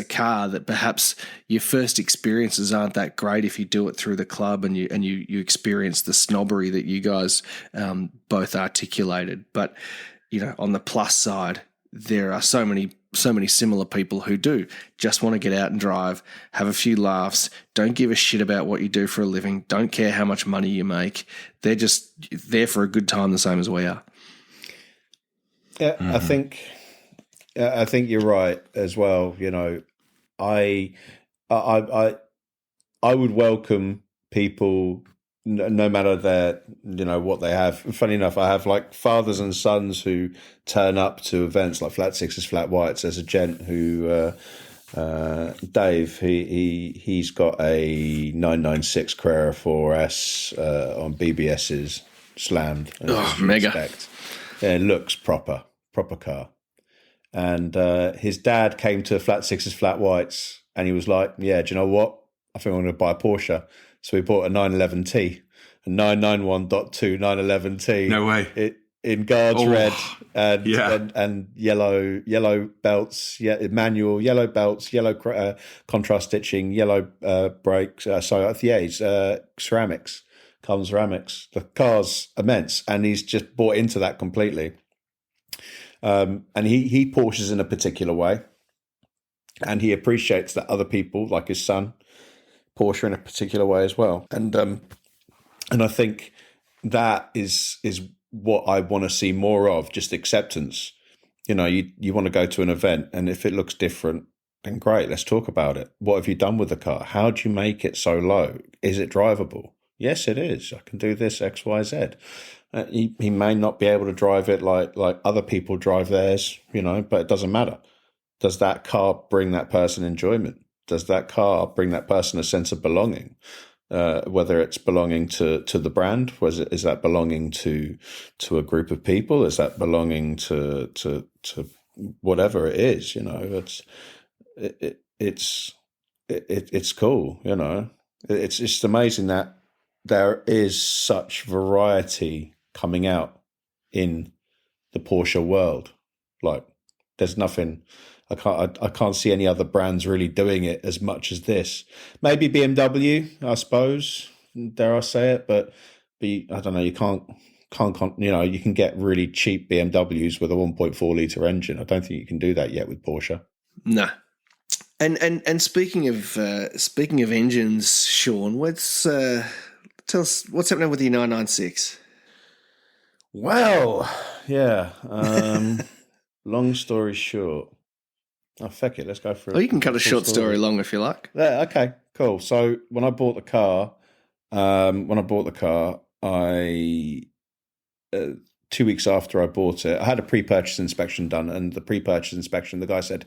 car, that perhaps your first experiences aren't that great if you do it through the club and you experience the snobbery that you guys both articulated. But on the plus side, there are so many similar people who do just want to get out and drive, have a few laughs, don't give a shit about what you do for a living, don't care how much money you make. They're just there for a good time, the same as we are. Yeah, I think you're right as well. I would welcome people no matter their, what they have. Funny enough, I have like fathers and sons who turn up to events like Flat Sixes, Flat Whites. There's a gent who, Dave, he's got a 996 Carrera 4S on BBS's slammed. Mega. Yeah, it looks proper car. And his dad came to Flat Sixes, Flat Whites, and he was like, "Yeah, do you know what? I think I'm going to buy a Porsche." So we bought a 911T, a 991.2 911T. No way. In guards red and yellow belts, manual, yellow belts, yellow contrast stitching, yellow brakes. It's ceramics, carbon ceramics. The car's immense, and he's just bought into that completely. And he Porsches in a particular way, and he appreciates that other people, like his son, Porsche in a particular way as well. And I think that is what I want to see more of, just acceptance. You want to go to an event, and if it looks different, then great, let's talk about it. What have you done with the car? How do you make it so low? Is it drivable? Yes, it is. I can do this, X, Y, Z. He may not be able to drive it like other people drive theirs, but it doesn't matter. Does that car bring that person enjoyment? Does that car bring that person a sense of belonging? Whether it's belonging to the brand, is that belonging to a group of people? Is that belonging to whatever it is? It's cool. It's just amazing that there is such variety coming out in the Porsche world. Like, there's nothing. I can't see any other brands really doing it as much as this. Maybe BMW, I suppose. Dare I say it? But I don't know. You can't. You can get really cheap BMWs with a 1.4 litre engine. I don't think you can do that yet with Porsche. No. And speaking of engines, Sean, let's tell us what's happening with your 996. Well, yeah. Long story short. Oh, feck it. Let's go through. Oh, you can cut a short story long if you like. Yeah, okay, cool. So when I bought the car, I 2 weeks after I bought it, I had a pre-purchase inspection done, and the pre-purchase inspection, the guy said,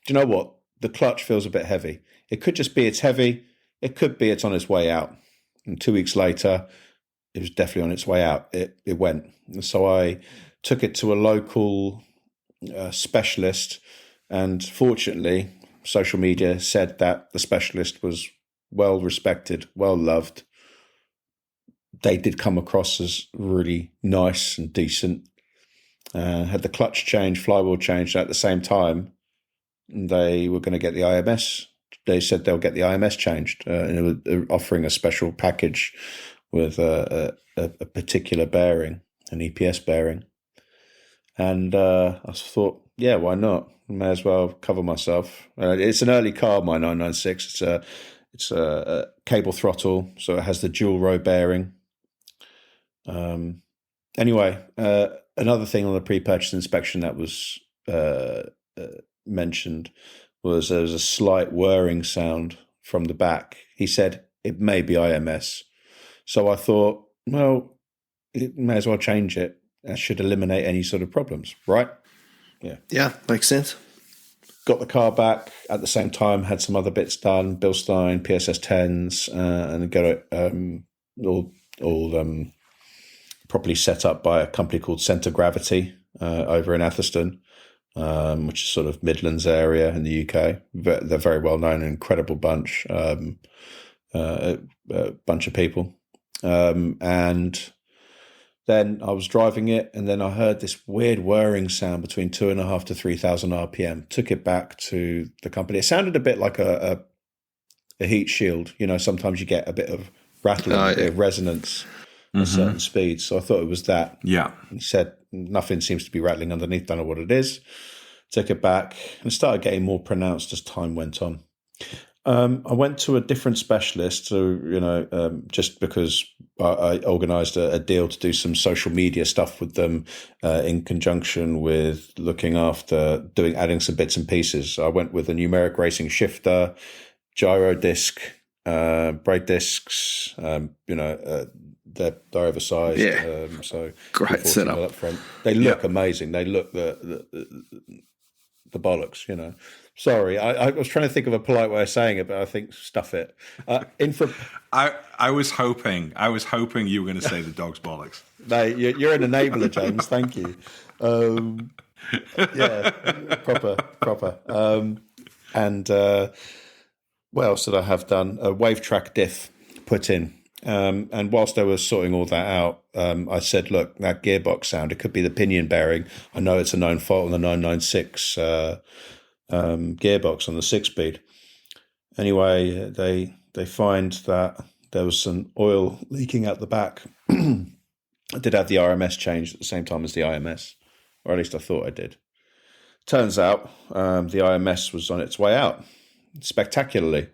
"Do you know what? The clutch feels a bit heavy. It could just be it's heavy. It could be it's on its way out." And 2 weeks later, it was definitely on its way out. It went. And so I took it to a local specialist, and fortunately, social media said that the specialist was well respected, well loved. They did come across as really nice and decent. Had the clutch change, flywheel changed at the same time. They were going to get the IMS. They said they'll get the IMS changed, and they were offering a special package with a particular bearing, an EPS bearing. And I thought, yeah, why not? May as well cover myself. It's an early car, my 996. It's a cable throttle, so it has the dual row bearing. Anyway, another thing on the pre-purchase inspection that was mentioned was there was a slight whirring sound from the back. He said it may be IMS. So I thought, well, it may as well change it. That should eliminate any sort of problems, right? Yeah. Yeah, makes sense. Got the car back at the same time, had some other bits done, Bilstein, PSS 10s, and got it all properly set up by a company called Centre Gravity over in Atherstone, which is sort of Midlands area in the UK. They're very well known, an incredible bunch, a bunch of people. And then I was driving it, and then I heard this weird whirring sound between 2,500 to 3,000 RPM. Took it back to the company. It sounded a bit like a heat shield. You know, sometimes you get a bit of rattling, a bit of resonance at certain speeds. So I thought it was that. Yeah. He said nothing seems to be rattling underneath. Don't know what it is. Took it back, and it started getting more pronounced as time went on. I went to a different specialist, so just because I organised a deal to do some social media stuff with them in conjunction with looking after adding some bits and pieces. I went with a numeric racing shifter, gyro disc, brake discs. They're oversized. Yeah, so great setup up front. They look amazing. They look the bollocks, you know. Sorry, I was trying to think of a polite way of saying it, but I think stuff it. I was hoping you were going to say the dog's bollocks. No, you're an enabler, James. Thank you. Yeah, proper. And what else did I have done? A wave track diff put in. And whilst I was sorting all that out, I said, look, that gearbox sound, it could be the pinion bearing. I know it's a known fault on the 996 gearbox on the 6-speed. Anyway, they find that there was some oil leaking out the back. I did have the RMS changed at the same time as the IMS, or at least I thought I did. Turns out the IMS was on its way out spectacularly.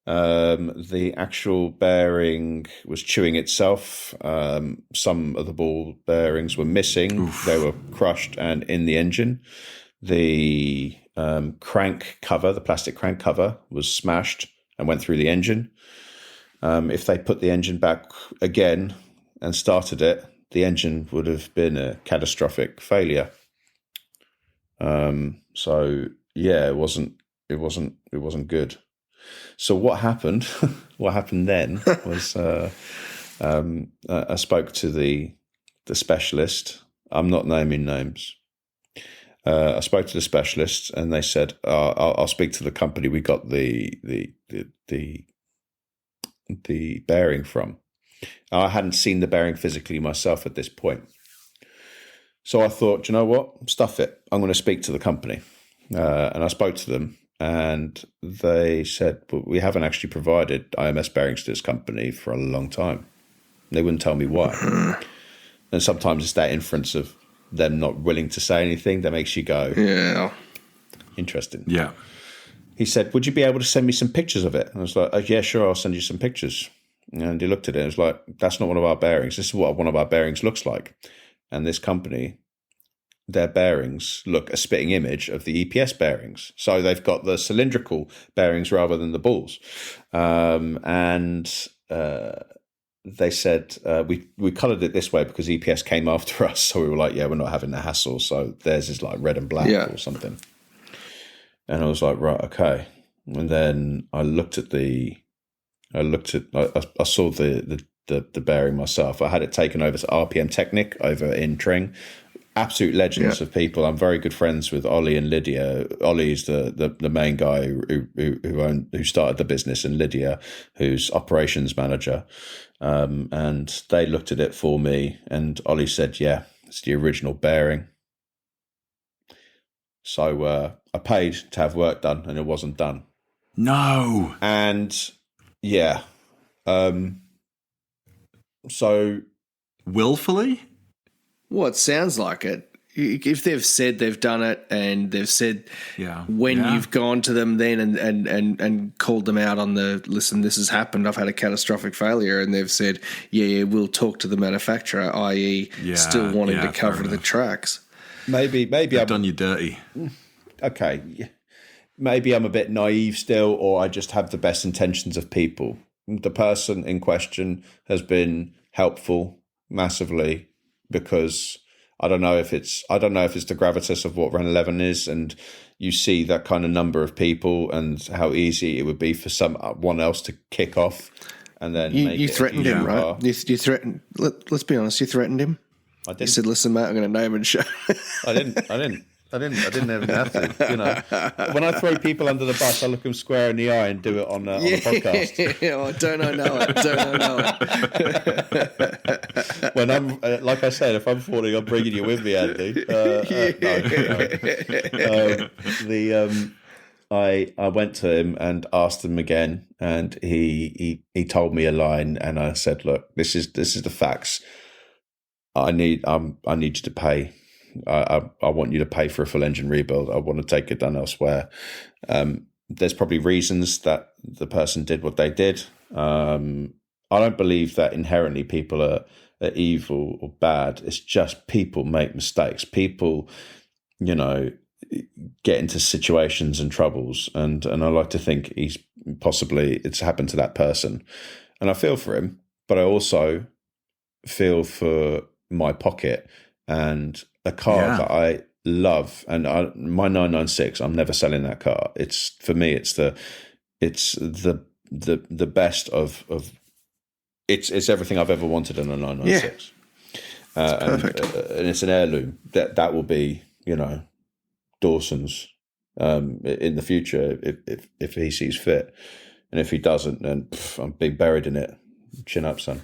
The actual bearing was chewing itself. Some of the ball bearings were missing. Oof. They were crushed and in the engine. The crank cover, the plastic crank cover, was smashed and went through the engine. If they put the engine back again and started it, the engine would have been a catastrophic failure. So yeah, it wasn't good. So what happened? What happened then was I spoke to the specialist. I'm not naming names. I spoke to the specialist, and they said, "I'll speak to the company we got the bearing from." I hadn't seen the bearing physically myself at this point, so I thought, you know what, stuff it. I'm going to speak to the company, and I spoke to them. And they said, but we haven't actually provided IMS bearings to this company for a long time. They wouldn't tell me why. And sometimes it's that inference of them not willing to say anything that makes you go, yeah, interesting. Yeah. He said, would you be able to send me some pictures of it? And I was like, oh, yeah, sure, I'll send you some pictures. And he looked at it and was like, that's not one of our bearings. This is what one of our bearings looks like. And this company, their bearings look a spitting image of the EPS bearings. So they've got the cylindrical bearings rather than the balls. And they said we coloured it this way because EPS came after us, so we were like, yeah, we're not having the hassle, so theirs is like red and black or something. And I was like, right, okay. And then I saw the bearing myself. I had it taken over to RPM Technic over in Tring. Absolute legends of people. I'm very good friends with Ollie and Lydia. Ollie's the main guy who started the business, and Lydia, who's operations manager. And they looked at it for me, and Ollie said, yeah, it's the original bearing. So I paid to have work done, and it wasn't done. No. And yeah. So willfully? Well, it sounds like it. If they've said they've done it, and they've said you've gone to them then and called them out on listen, this has happened, I've had a catastrophic failure, and they've said, we'll talk to the manufacturer, i.e. still wanting to cover the tracks. Maybe I've done you dirty. Okay. Maybe I'm a bit naive still, or I just have the best intentions of people. The person in question has been helpful massively, because I don't know if it's the gravitas of what Renneleven is, and you see that kind of number of people and how easy it would be for someone else to kick off, and then you threatened him, right? You threatened. Let's be honest. You threatened him. I did. You said, "Listen, mate, I'm going to name and show." I didn't even have to. You know, when I throw people under the bus, I look them square in the eye and do it on a podcast. Oh, don't I know it? When I'm, like I said, if I'm falling, I'm bringing you with me, Andy. I went to him and asked him again, and he told me a line, and I said, "Look, this is the facts. I need you to pay. I want you to pay for a full engine rebuild. I want to take it done elsewhere." There's probably reasons that the person did what they did. I don't believe that inherently people are evil or bad. It's just people make mistakes. People, get into situations and troubles, and I like to think it's happened to that person, and I feel for him, but I also feel for my pocket and a car that I love, and my 996. I'm never selling that car. It's for me. It's the best of. It's everything I've ever wanted in a 996. Perfect. And it's an heirloom. That will be Dawson's in the future if he sees fit, and if he doesn't, then I'm being buried in it. Chin up, son.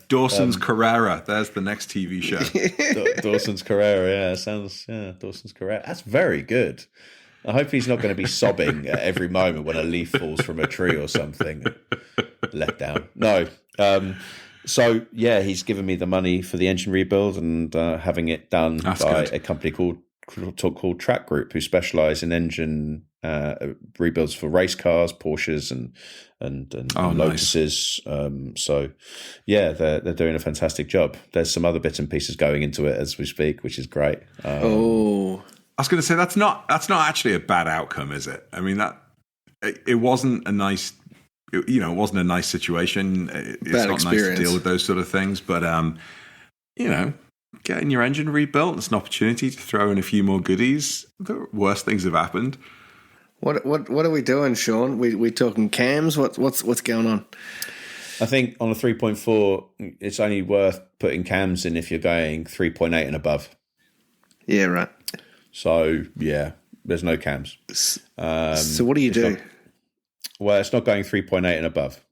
Dawson's Carrera. There's the next TV show. Dawson's Carrera. Dawson's Carrera. That's very good. I hope he's not going to be sobbing at every moment when a leaf falls from a tree or something. Let down. No. So he's given me the money for the engine rebuild, and having it done by a company called Track Group, who specialise in engine rebuilds for race cars, Porsches, and Lotuses. They're doing a fantastic job. There's some other bits and pieces going into it as we speak, which is great. I was going to say that's not actually a bad outcome, is it? I mean, that it wasn't a nice. It wasn't a nice situation. It's bad not experience. Nice to deal with those sort of things, but getting your engine rebuilt, it's an opportunity to throw in a few more goodies. The worst things have happened. What are we doing, Sean? We talking cams? What's going on? I think on a 3.4, it's only worth putting cams in if you're going 3.8 and above. Yeah, right. So there's no cams. So what do you do? It's not going 3.8 and above.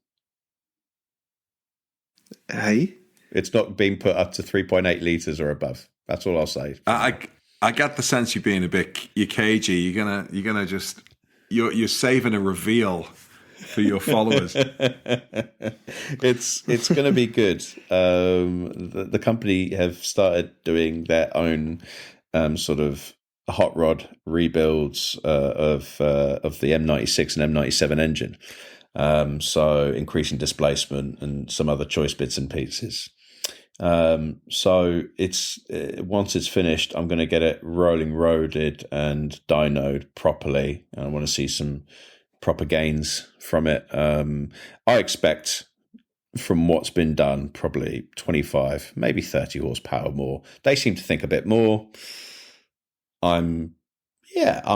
Hey? It's not being put up to 3.8 litres or above. That's all I'll say. I get the sense you're being you're cagey. You're gonna just you're saving a reveal for your followers. It's going to be good. The company have started doing their own sort of hot rod rebuilds of the M96 and M97 engine. So increasing displacement and some other choice bits and pieces. So it's once it's finished, I'm going to get it rolling roaded and dynoed properly. I want to see some proper gains from it. I expect from what's been done, probably 25, maybe 30 horsepower more. They seem to think a bit more. I'm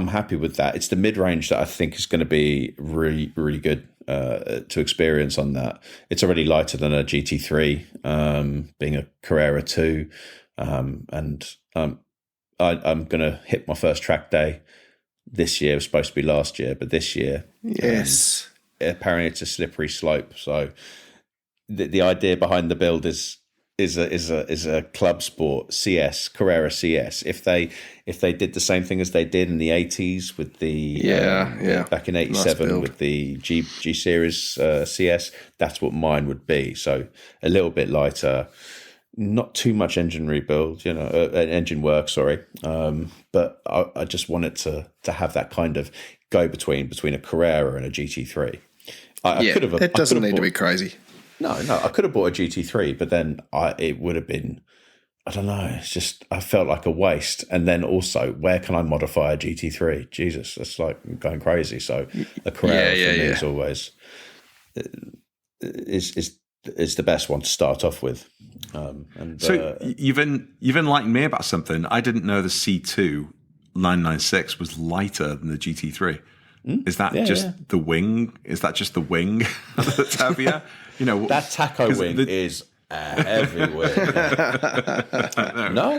happy with that. It's the mid-range that I think is going to be really, really good to experience on that. It's already lighter than a GT3, being a Carrera 2. And I'm going to hit my first track day this year. It was supposed to be last year, but this year. Yes. Apparently it's a slippery slope. So the idea behind the build is a club sport CS, Carrera CS. If they did the same thing as they did in the 80s with the back in 87 nice with the G Series CS, that's what mine would be. So a little bit lighter, not too much engine rebuild, engine work. Sorry, but I just wanted to have that kind of go between a Carrera and a GT3. It doesn't need to be crazy. No, I could have bought a GT3, but then it would have been, I don't know, it's just, I felt like a waste. And then also, where can I modify a GT3? Jesus, that's like going crazy. So a Carrera for me is always, is the best one to start off with. So you've enlightened me about something. I didn't know the C2 996 was lighter than the GT3. Is that the wing? Is that just the wing that's heavier? That tacho wing is everywhere. No.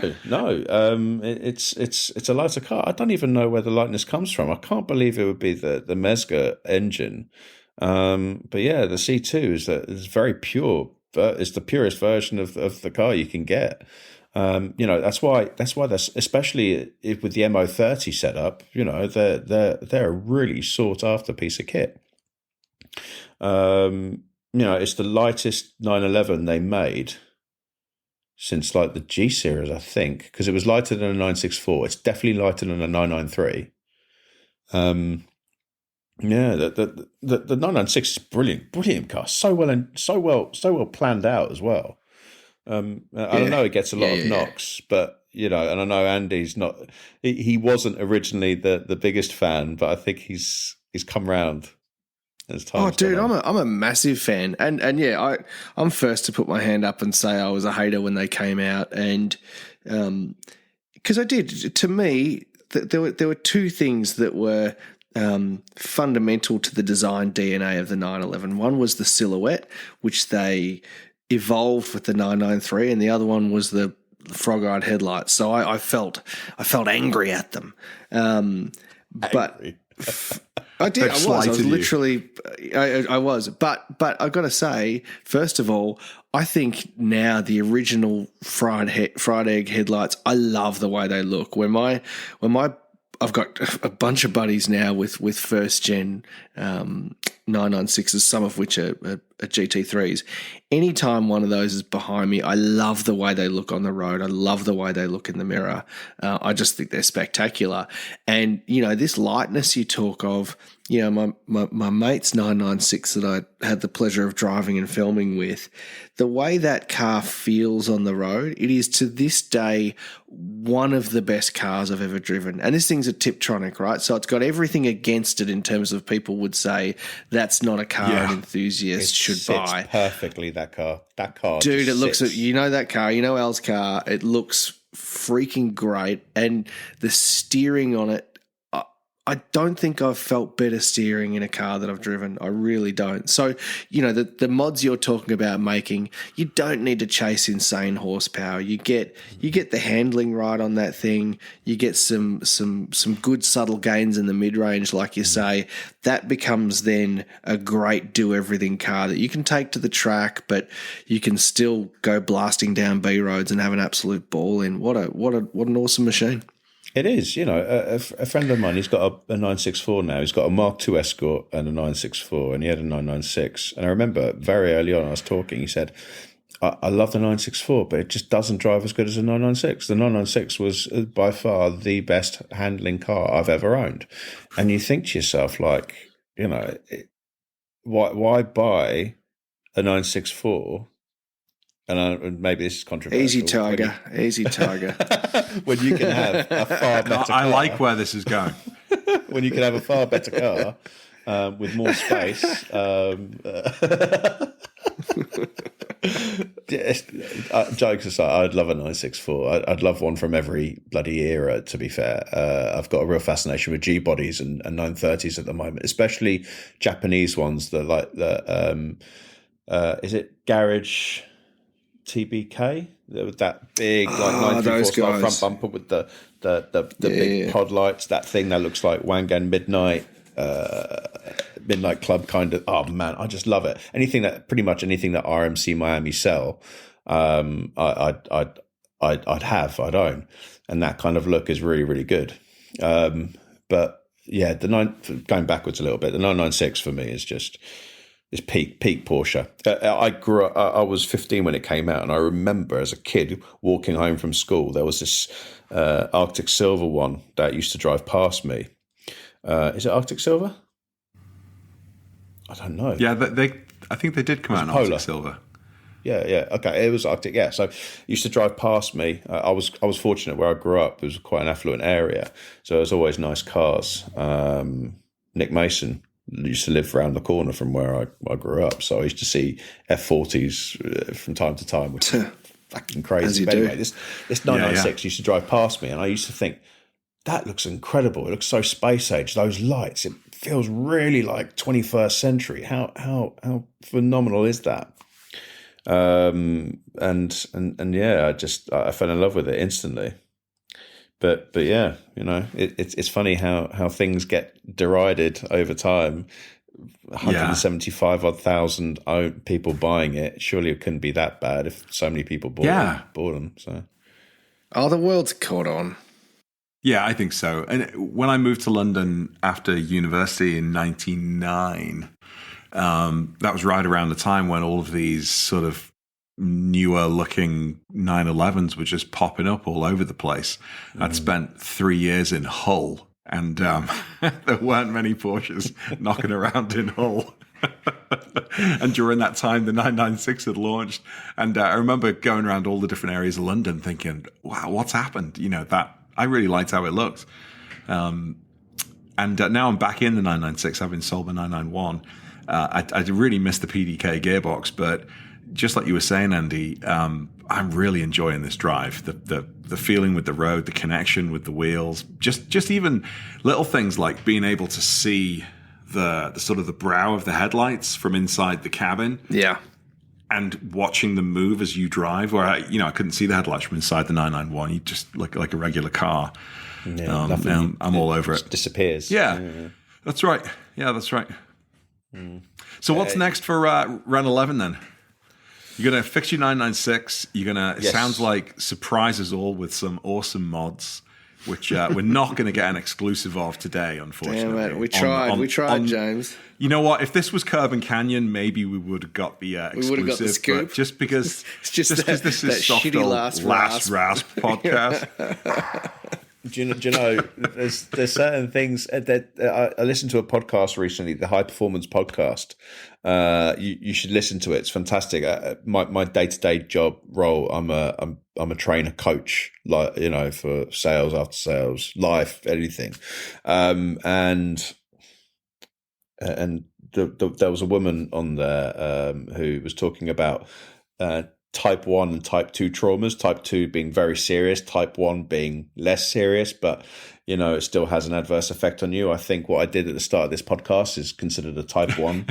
It's a lighter car. I don't even know where the lightness comes from. I can't believe it would be the Mezger engine. But yeah, the C2 is very pure. It's the purest version of the car you can get. That's why there's, especially with the MO30 setup, they're a really sought after piece of kit. It's the lightest 911 they made since like the G series, I think, because it was lighter than a 964. It's definitely lighter than a 993. The 996 is brilliant car. So well planned out as well. I don't know, it gets a lot of knocks, but and I know Andy's not. He wasn't originally the biggest fan, but I think he's come round. Oh, dude, I'm a massive fan, and I'm first to put my hand up and say I was a hater when they came out, and because I did. To me, there were two things that were fundamental to the design DNA of the 911. One was the silhouette, which they evolved with the 993, and the other one was the frog-eyed headlights. So I felt angry at them, but I did. I was literally. I was, but I got to say, first of all, I think now the original fried egg headlights, I love the way they look. I've got a bunch of buddies now with first gen 996s, some of which are GT3s. Anytime one of those is behind me, I love the way they look on the road. I love the way they look in the mirror. I just think they're spectacular. And, this lightness you talk of, my mate's 996 that I had the pleasure of driving and filming with, the way that car feels on the road, it is to this day one of the best cars I've ever driven. And this thing's a Tiptronic, right? So it's got everything against it in terms of people would say that's not a car an enthusiast should buy. Perfectly, that car. Dude, it looks at that car, Al's car, it looks freaking great. And the steering on it, I don't think I've felt better steering in a car that I've driven. I really don't. So, the mods you're talking about making, you don't need to chase insane horsepower. You get the handling right on that thing. You get some good subtle gains in the mid-range, like you say. That becomes then a great do-everything car that you can take to the track, but you can still go blasting down B roads and have an absolute ball in. What an awesome machine. It is, a friend of mine, he's got a 964 now. He's got a Mark II Escort and a 964, and he had a 996. And I remember very early on, I was talking, he said, I love the 964, but it just doesn't drive as good as the 996. The 996 was by far the best handling car I've ever owned. And you think to yourself, like, why buy a 964 and maybe this is controversial. Easy Tiger. When you can have a far better car. I like where this is going. When you can have a far better car with more space. Jokes aside, I'd love a 964. I'd love one from every bloody era, to be fair. I've got a real fascination with G-bodies and 930s at the moment, especially Japanese ones that like the is it Garage TBK? With that big like 934 front bumper with the big pod lights, that thing that looks like Wangan Midnight Club kind of. Oh man, I just love it. Pretty much anything that RMC Miami sell, I'd own, and that kind of look is really, really good. But yeah, going backwards a little bit, the 996 for me is just. It's peak Porsche. I was 15 when it came out, and I remember as a kid walking home from school, there was this Arctic Silver one that used to drive past me. Is it Arctic Silver? I don't know. Yeah, I think they did come out in Arctic Silver. Yeah. Okay, it was Arctic. Yeah, so it used to drive past me. I was fortunate where I grew up. It was quite an affluent area, so there was always nice cars. Nick Mason used to live around the corner from where I grew up, so I used to see F40s from time to time, which is fucking crazy. But anyway, this 996 used to drive past me, and I used to think, that looks incredible. It looks so space age. Those lights, it feels really like 21st century. How phenomenal is that? And yeah, I fell in love with it instantly. But yeah, it's funny how things get derided over time. 175,000 people buying it. Surely it couldn't be that bad if so many people bought them. So, the world's caught on. Yeah, I think so. And when I moved to London after university in 1999, that was right around the time when all of these sort of newer looking 911s were just popping up all over the place. I'd spent 3 years in Hull, and there weren't many Porsches knocking around in Hull. And during that time, the 996 had launched, and I remember going around all the different areas of London thinking, wow, what's happened? That I really liked how it looked. And now I'm back in the 996, having sold the 991. I really miss the PDK gearbox, but just like you were saying, Andy, I'm really enjoying this drive. The feeling with the road, the connection with the wheels, just even little things like being able to see the sort of the brow of the headlights from inside the cabin. Yeah. And watching them move as you drive, where I couldn't see the headlights from inside the 991. You just look like a regular car. Yeah, I'm all over it. Disappears. Yeah, that's right. Yeah, that's right. So what's next for Renneleven then? You're going to fix your 996. You're going to, it sounds like, surprise us all with some awesome mods, which we're not going to get an exclusive of today, unfortunately. Damn it. We tried, James. You know what? If this was Curb Canyon, maybe we would have got the exclusive. We would have got the scoop. But just because this is soft old last rasp podcast. Do you know? There's certain things that I listened to a podcast recently, the High Performance Podcast. You should listen to it. It's fantastic. My day-to-day job role, I'm a trainer coach, like for sales, after sales, life, anything. And there was a woman on there who was talking about type 1 and type 2 traumas, type 2 being very serious, type 1 being less serious, but it still has an adverse effect on you. I think what I did at the start of this podcast is considered a type 1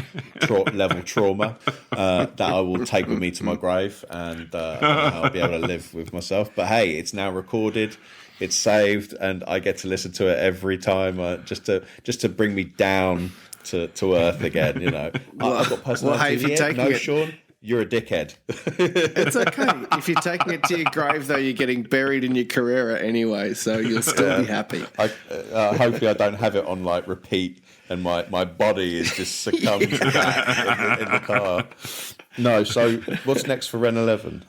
level trauma that I will take with me to my grave, and I'll be able to live with myself. But hey, it's now recorded, it's saved, and I get to listen to it every time just to bring me down to earth again. I've got personality. Sean, you're a dickhead. It's okay. If you're taking it to your grave, though, you're getting buried in your Carrera anyway, so you'll still be happy. Hopefully I don't have it on repeat and my body is just succumbed to that in the car. No, so what's next for Renneleven?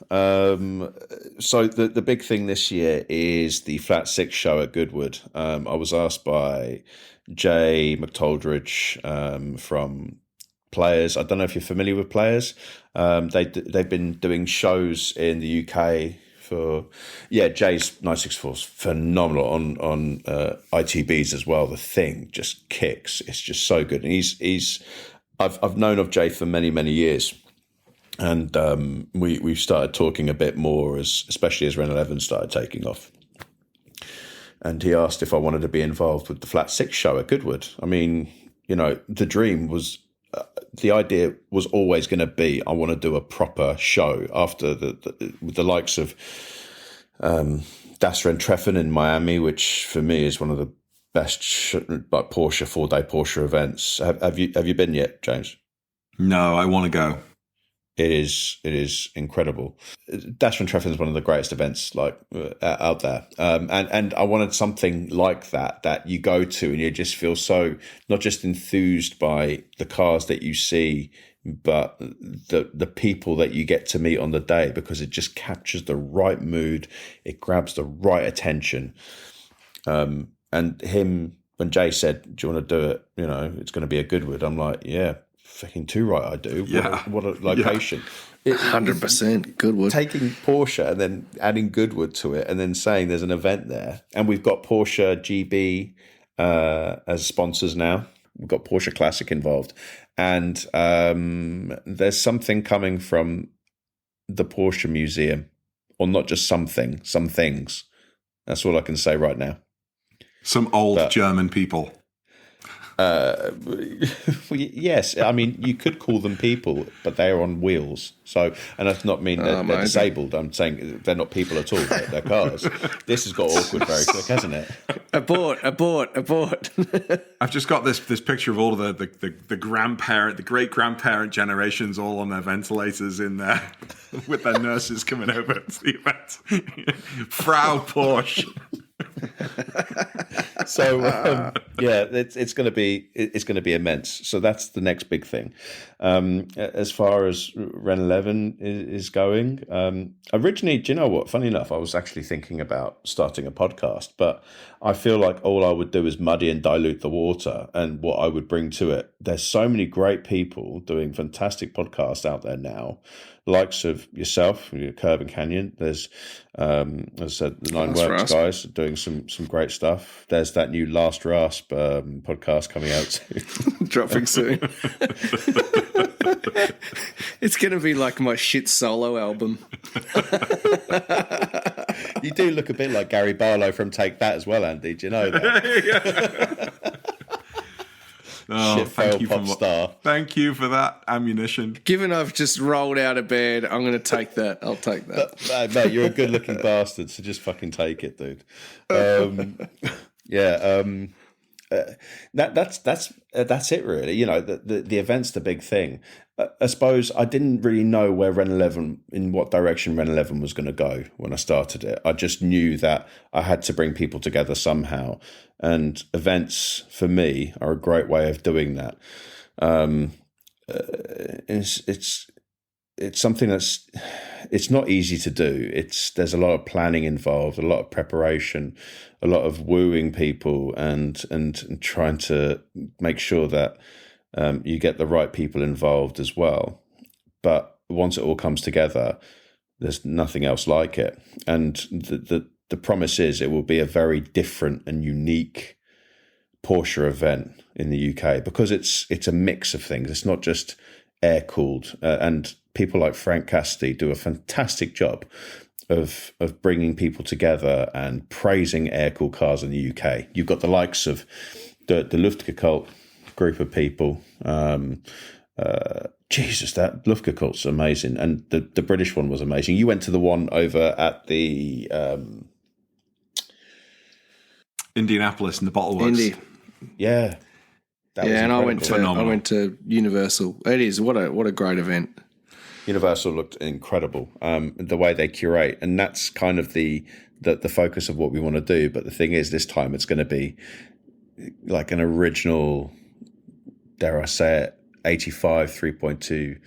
So the big thing this year is the Flat 6 show at Goodwood. I was asked by Jay McToldridge from Players. I don't know if you're familiar with Players. They've been doing shows in the UK for Jay's 964 is phenomenal on ITBs as well. The thing just kicks. It's just so good. And I've known of Jay for many years. And we've started talking a bit more, especially as Renneleven started taking off. And he asked if I wanted to be involved with the Flat Six show at Goodwood. I mean, the dream was, the idea was always going to be, I want to do a proper show after with the likes of Das Renneleven in Miami, which for me is one of the best Porsche 4-day Porsche events. Have you been yet, James? No, I want to go. It is incredible. Das Renneleven is one of the greatest events out there, and I wanted something like that you go to and you just feel so not just enthused by the cars that you see, but the people that you get to meet on the day, because it just captures the right mood, it grabs the right attention. And when Jay said, "Do you want to do it? It's going to be a Goodwood," I'm like, yeah. Fucking too right, I do. Yeah. What a location. 100% Goodwood. Taking Porsche and then adding Goodwood to it and then saying there's an event there. And we've got Porsche GB as sponsors now. We've got Porsche Classic involved. And there's something coming from the Porsche Museum. Or not just something, some things. That's all I can say right now. Some old German people. Yes, I mean you could call them people, but they are on wheels. So, and that's not mean that they're disabled. I'm saying they're not people at all. They're cars. This has got awkward very quick, hasn't it? Abort. I've just got this picture of all of the grandparent, the great grandparent generations, all on their ventilators in there, with their nurses coming over to the event. Frau Porsche. So it's going to be immense. So that's the next big thing. As far as Renneleven is going, originally, do you know what? Funny enough, I was actually thinking about starting a podcast, but I feel like all I would do is muddy and dilute the water, and what I would bring to it. There's so many great people doing fantastic podcasts out there now. Likes of yourself, Curb and Canyon. There's, as I said, the Nine Works guys doing some great stuff. There's that new Last Rasp podcast coming out soon. Dropping soon. It's going to be like my shit solo album. You do look a bit like Gary Barlow from Take That as well, Andy. Do you know that? Oh, thank you for that ammunition. Given I've just rolled out of bed, I'm going to take that. I'll take that. Mate, you're a good-looking bastard, so just fucking take it, dude. That's it, really. The event's the big thing. I suppose I didn't really know where in what direction Renneleven was going to go when I started it. I just knew that I had to bring people together somehow, and events for me are a great way of doing that. It's something it's not easy to do. There's a lot of planning involved, a lot of preparation, a lot of wooing people, and trying to make sure that you get the right people involved as well. But once it all comes together, there's nothing else like it. And the promise is it will be a very different and unique Porsche event in the UK, because it's a mix of things. It's not just air cooled, and people like Frank Cassidy do a fantastic job of bringing people together and praising air cooled cars in the UK. You've got the likes of the Luftgekühlt group of people. Jesus, that Luftgekühlt's amazing, and the British one was amazing. You went to the one over at the Indianapolis in the Bottle Works. Indy. Yeah. And I went to Universal. It is what a great event. Universal looked incredible. The way they curate, and that's kind of the focus of what we want to do. But the thing is, this time it's going to be like an original, dare I say it, 85 3.2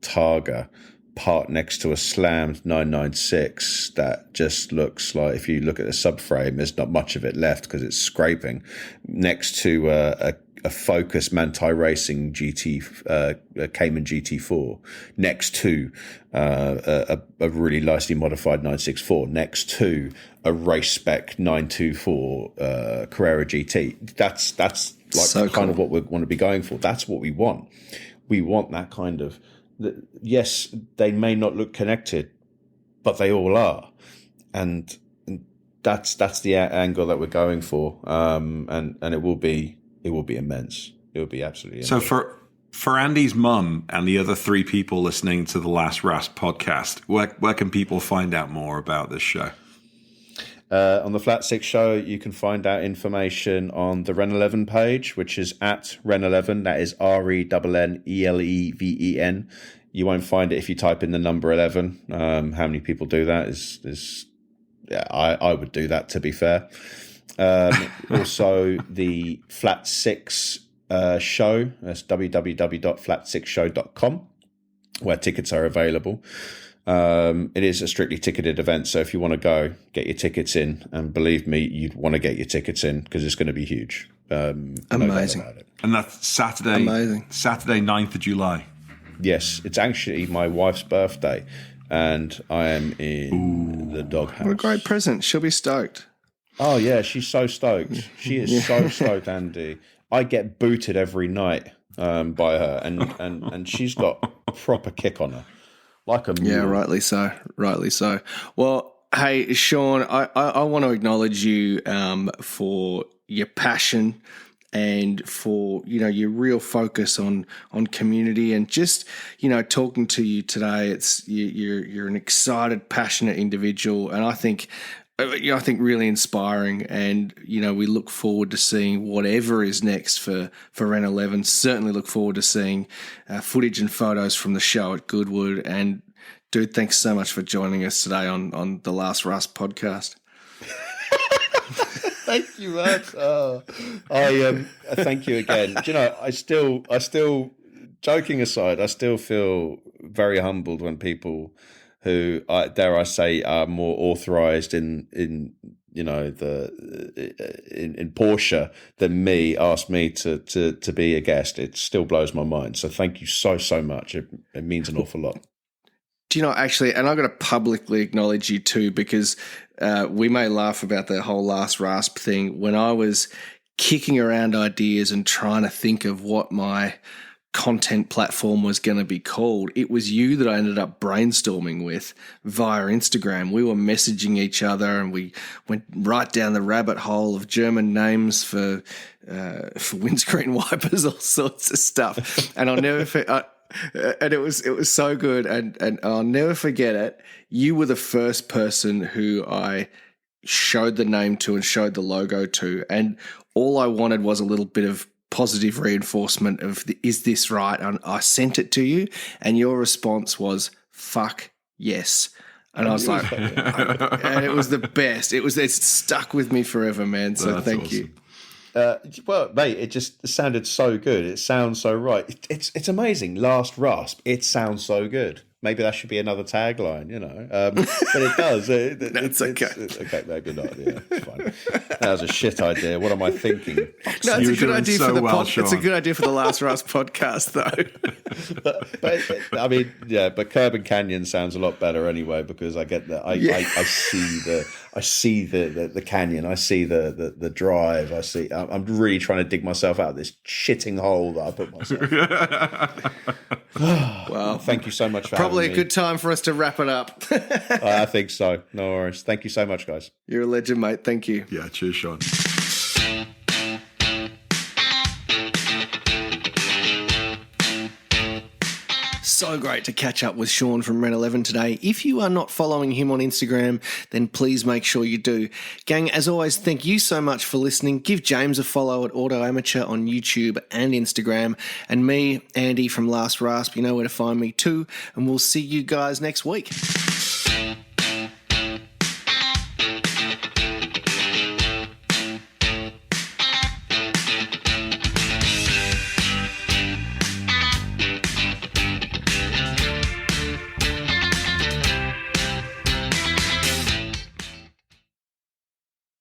Targa parked next to a slammed 996 that just looks like, if you look at the subframe, there's not much of it left because it's scraping, next to a a Focus Manthey Racing Cayman GT4 next to a really nicely modified 964 next to a race spec 924 Carrera GT. That's like so kind of what we want to be going for. That's what we want. We want that kind of. Yes, they may not look connected, but they all are, and that's the angle that we're going for. And it will be immense. It will be absolutely immense. So for Andy's mum and the other 3 people listening to the Last Rasp podcast, where can people find out more about this show? On the Flat Six Show, you can find out information on the Renneleven page, which is at Renneleven. That is RENNELEVEN. You won't find it if you type in the number 11. How many people do that is I would do that, to be fair. Also, the Flat Six show, that's www.flat6show.com, where tickets are available. It is a strictly ticketed event, so if you want to go, get your tickets in, and believe me, you'd want to get your tickets in because it's going to be huge. Amazing. No, and that's Saturday, 9th of July. Yes, it's actually my wife's birthday, and I am in the doghouse. What a great present. She'll be stoked. Oh, yeah, she's so stoked. She is so stoked, Andy. I get booted every night by her, and she's got a proper kick on her. Like a mule. Yeah, rightly so. Well, hey, Sean, I want to acknowledge you for your passion and for, your real focus on community, and just, talking to you today. It's you're an excited, passionate individual, and I think really inspiring, and we look forward to seeing whatever is next for Renneleven. Certainly look forward to seeing footage and photos from the show at Goodwood. And dude, thanks so much for joining us today on the Last Rasp podcast. Thank you, Matt. Thank you again. Do you know, I still, joking aside, I still feel very humbled when people who, dare I say, are more authorized in Porsche than me ask me to be a guest. It still blows my mind. So thank you so much. It means an awful lot. Do you know, actually, and I've got to publicly acknowledge you too, because we may laugh about the whole Last Rasp thing. When I was kicking around ideas and trying to think of what my content platform was going to be called, it was you that I ended up brainstorming with via Instagram. We were messaging each other, and we went right down the rabbit hole of German names for windscreen wipers, all sorts of stuff. And I'll never forget. And it was so good, and I'll never forget it. You were the first person who I showed the name to and showed the logo to, and all I wanted was a little bit of positive reinforcement of is this right? And I sent it to you, and your response was "fuck yes," and I was like, and it was the best. It's stuck with me forever, man. So thank you. Well, mate, it just sounded so good. It sounds so right. It's amazing. Last Rasp. It sounds so good. Maybe that should be another tagline, but it does. It's okay. Okay, maybe not. Yeah, it's fine. That was a shit idea. What am I thinking? No, it's a good idea for the It's a good idea for the Last Rasp podcast, though. but I mean, yeah. But Curb and Canyon sounds a lot better anyway, because I get that. I see the canyon. I see the drive. I'm really trying to dig myself out of this shitting hole that I put myself in. Well, thank you so much for probably having a good time for us to wrap it up. I think so. No worries. Thank you so much, guys. You're a legend, mate. Thank you. Yeah, cheers, Sean. So great to catch up with Sean from Renneleven today. If you are not following him on Instagram, then please make sure you do. Gang, as always, thank you so much for listening. Give James a follow at Auto Amateur on YouTube and Instagram. And me, Andy from Last Rasp, you know where to find me too. And we'll see you guys next week.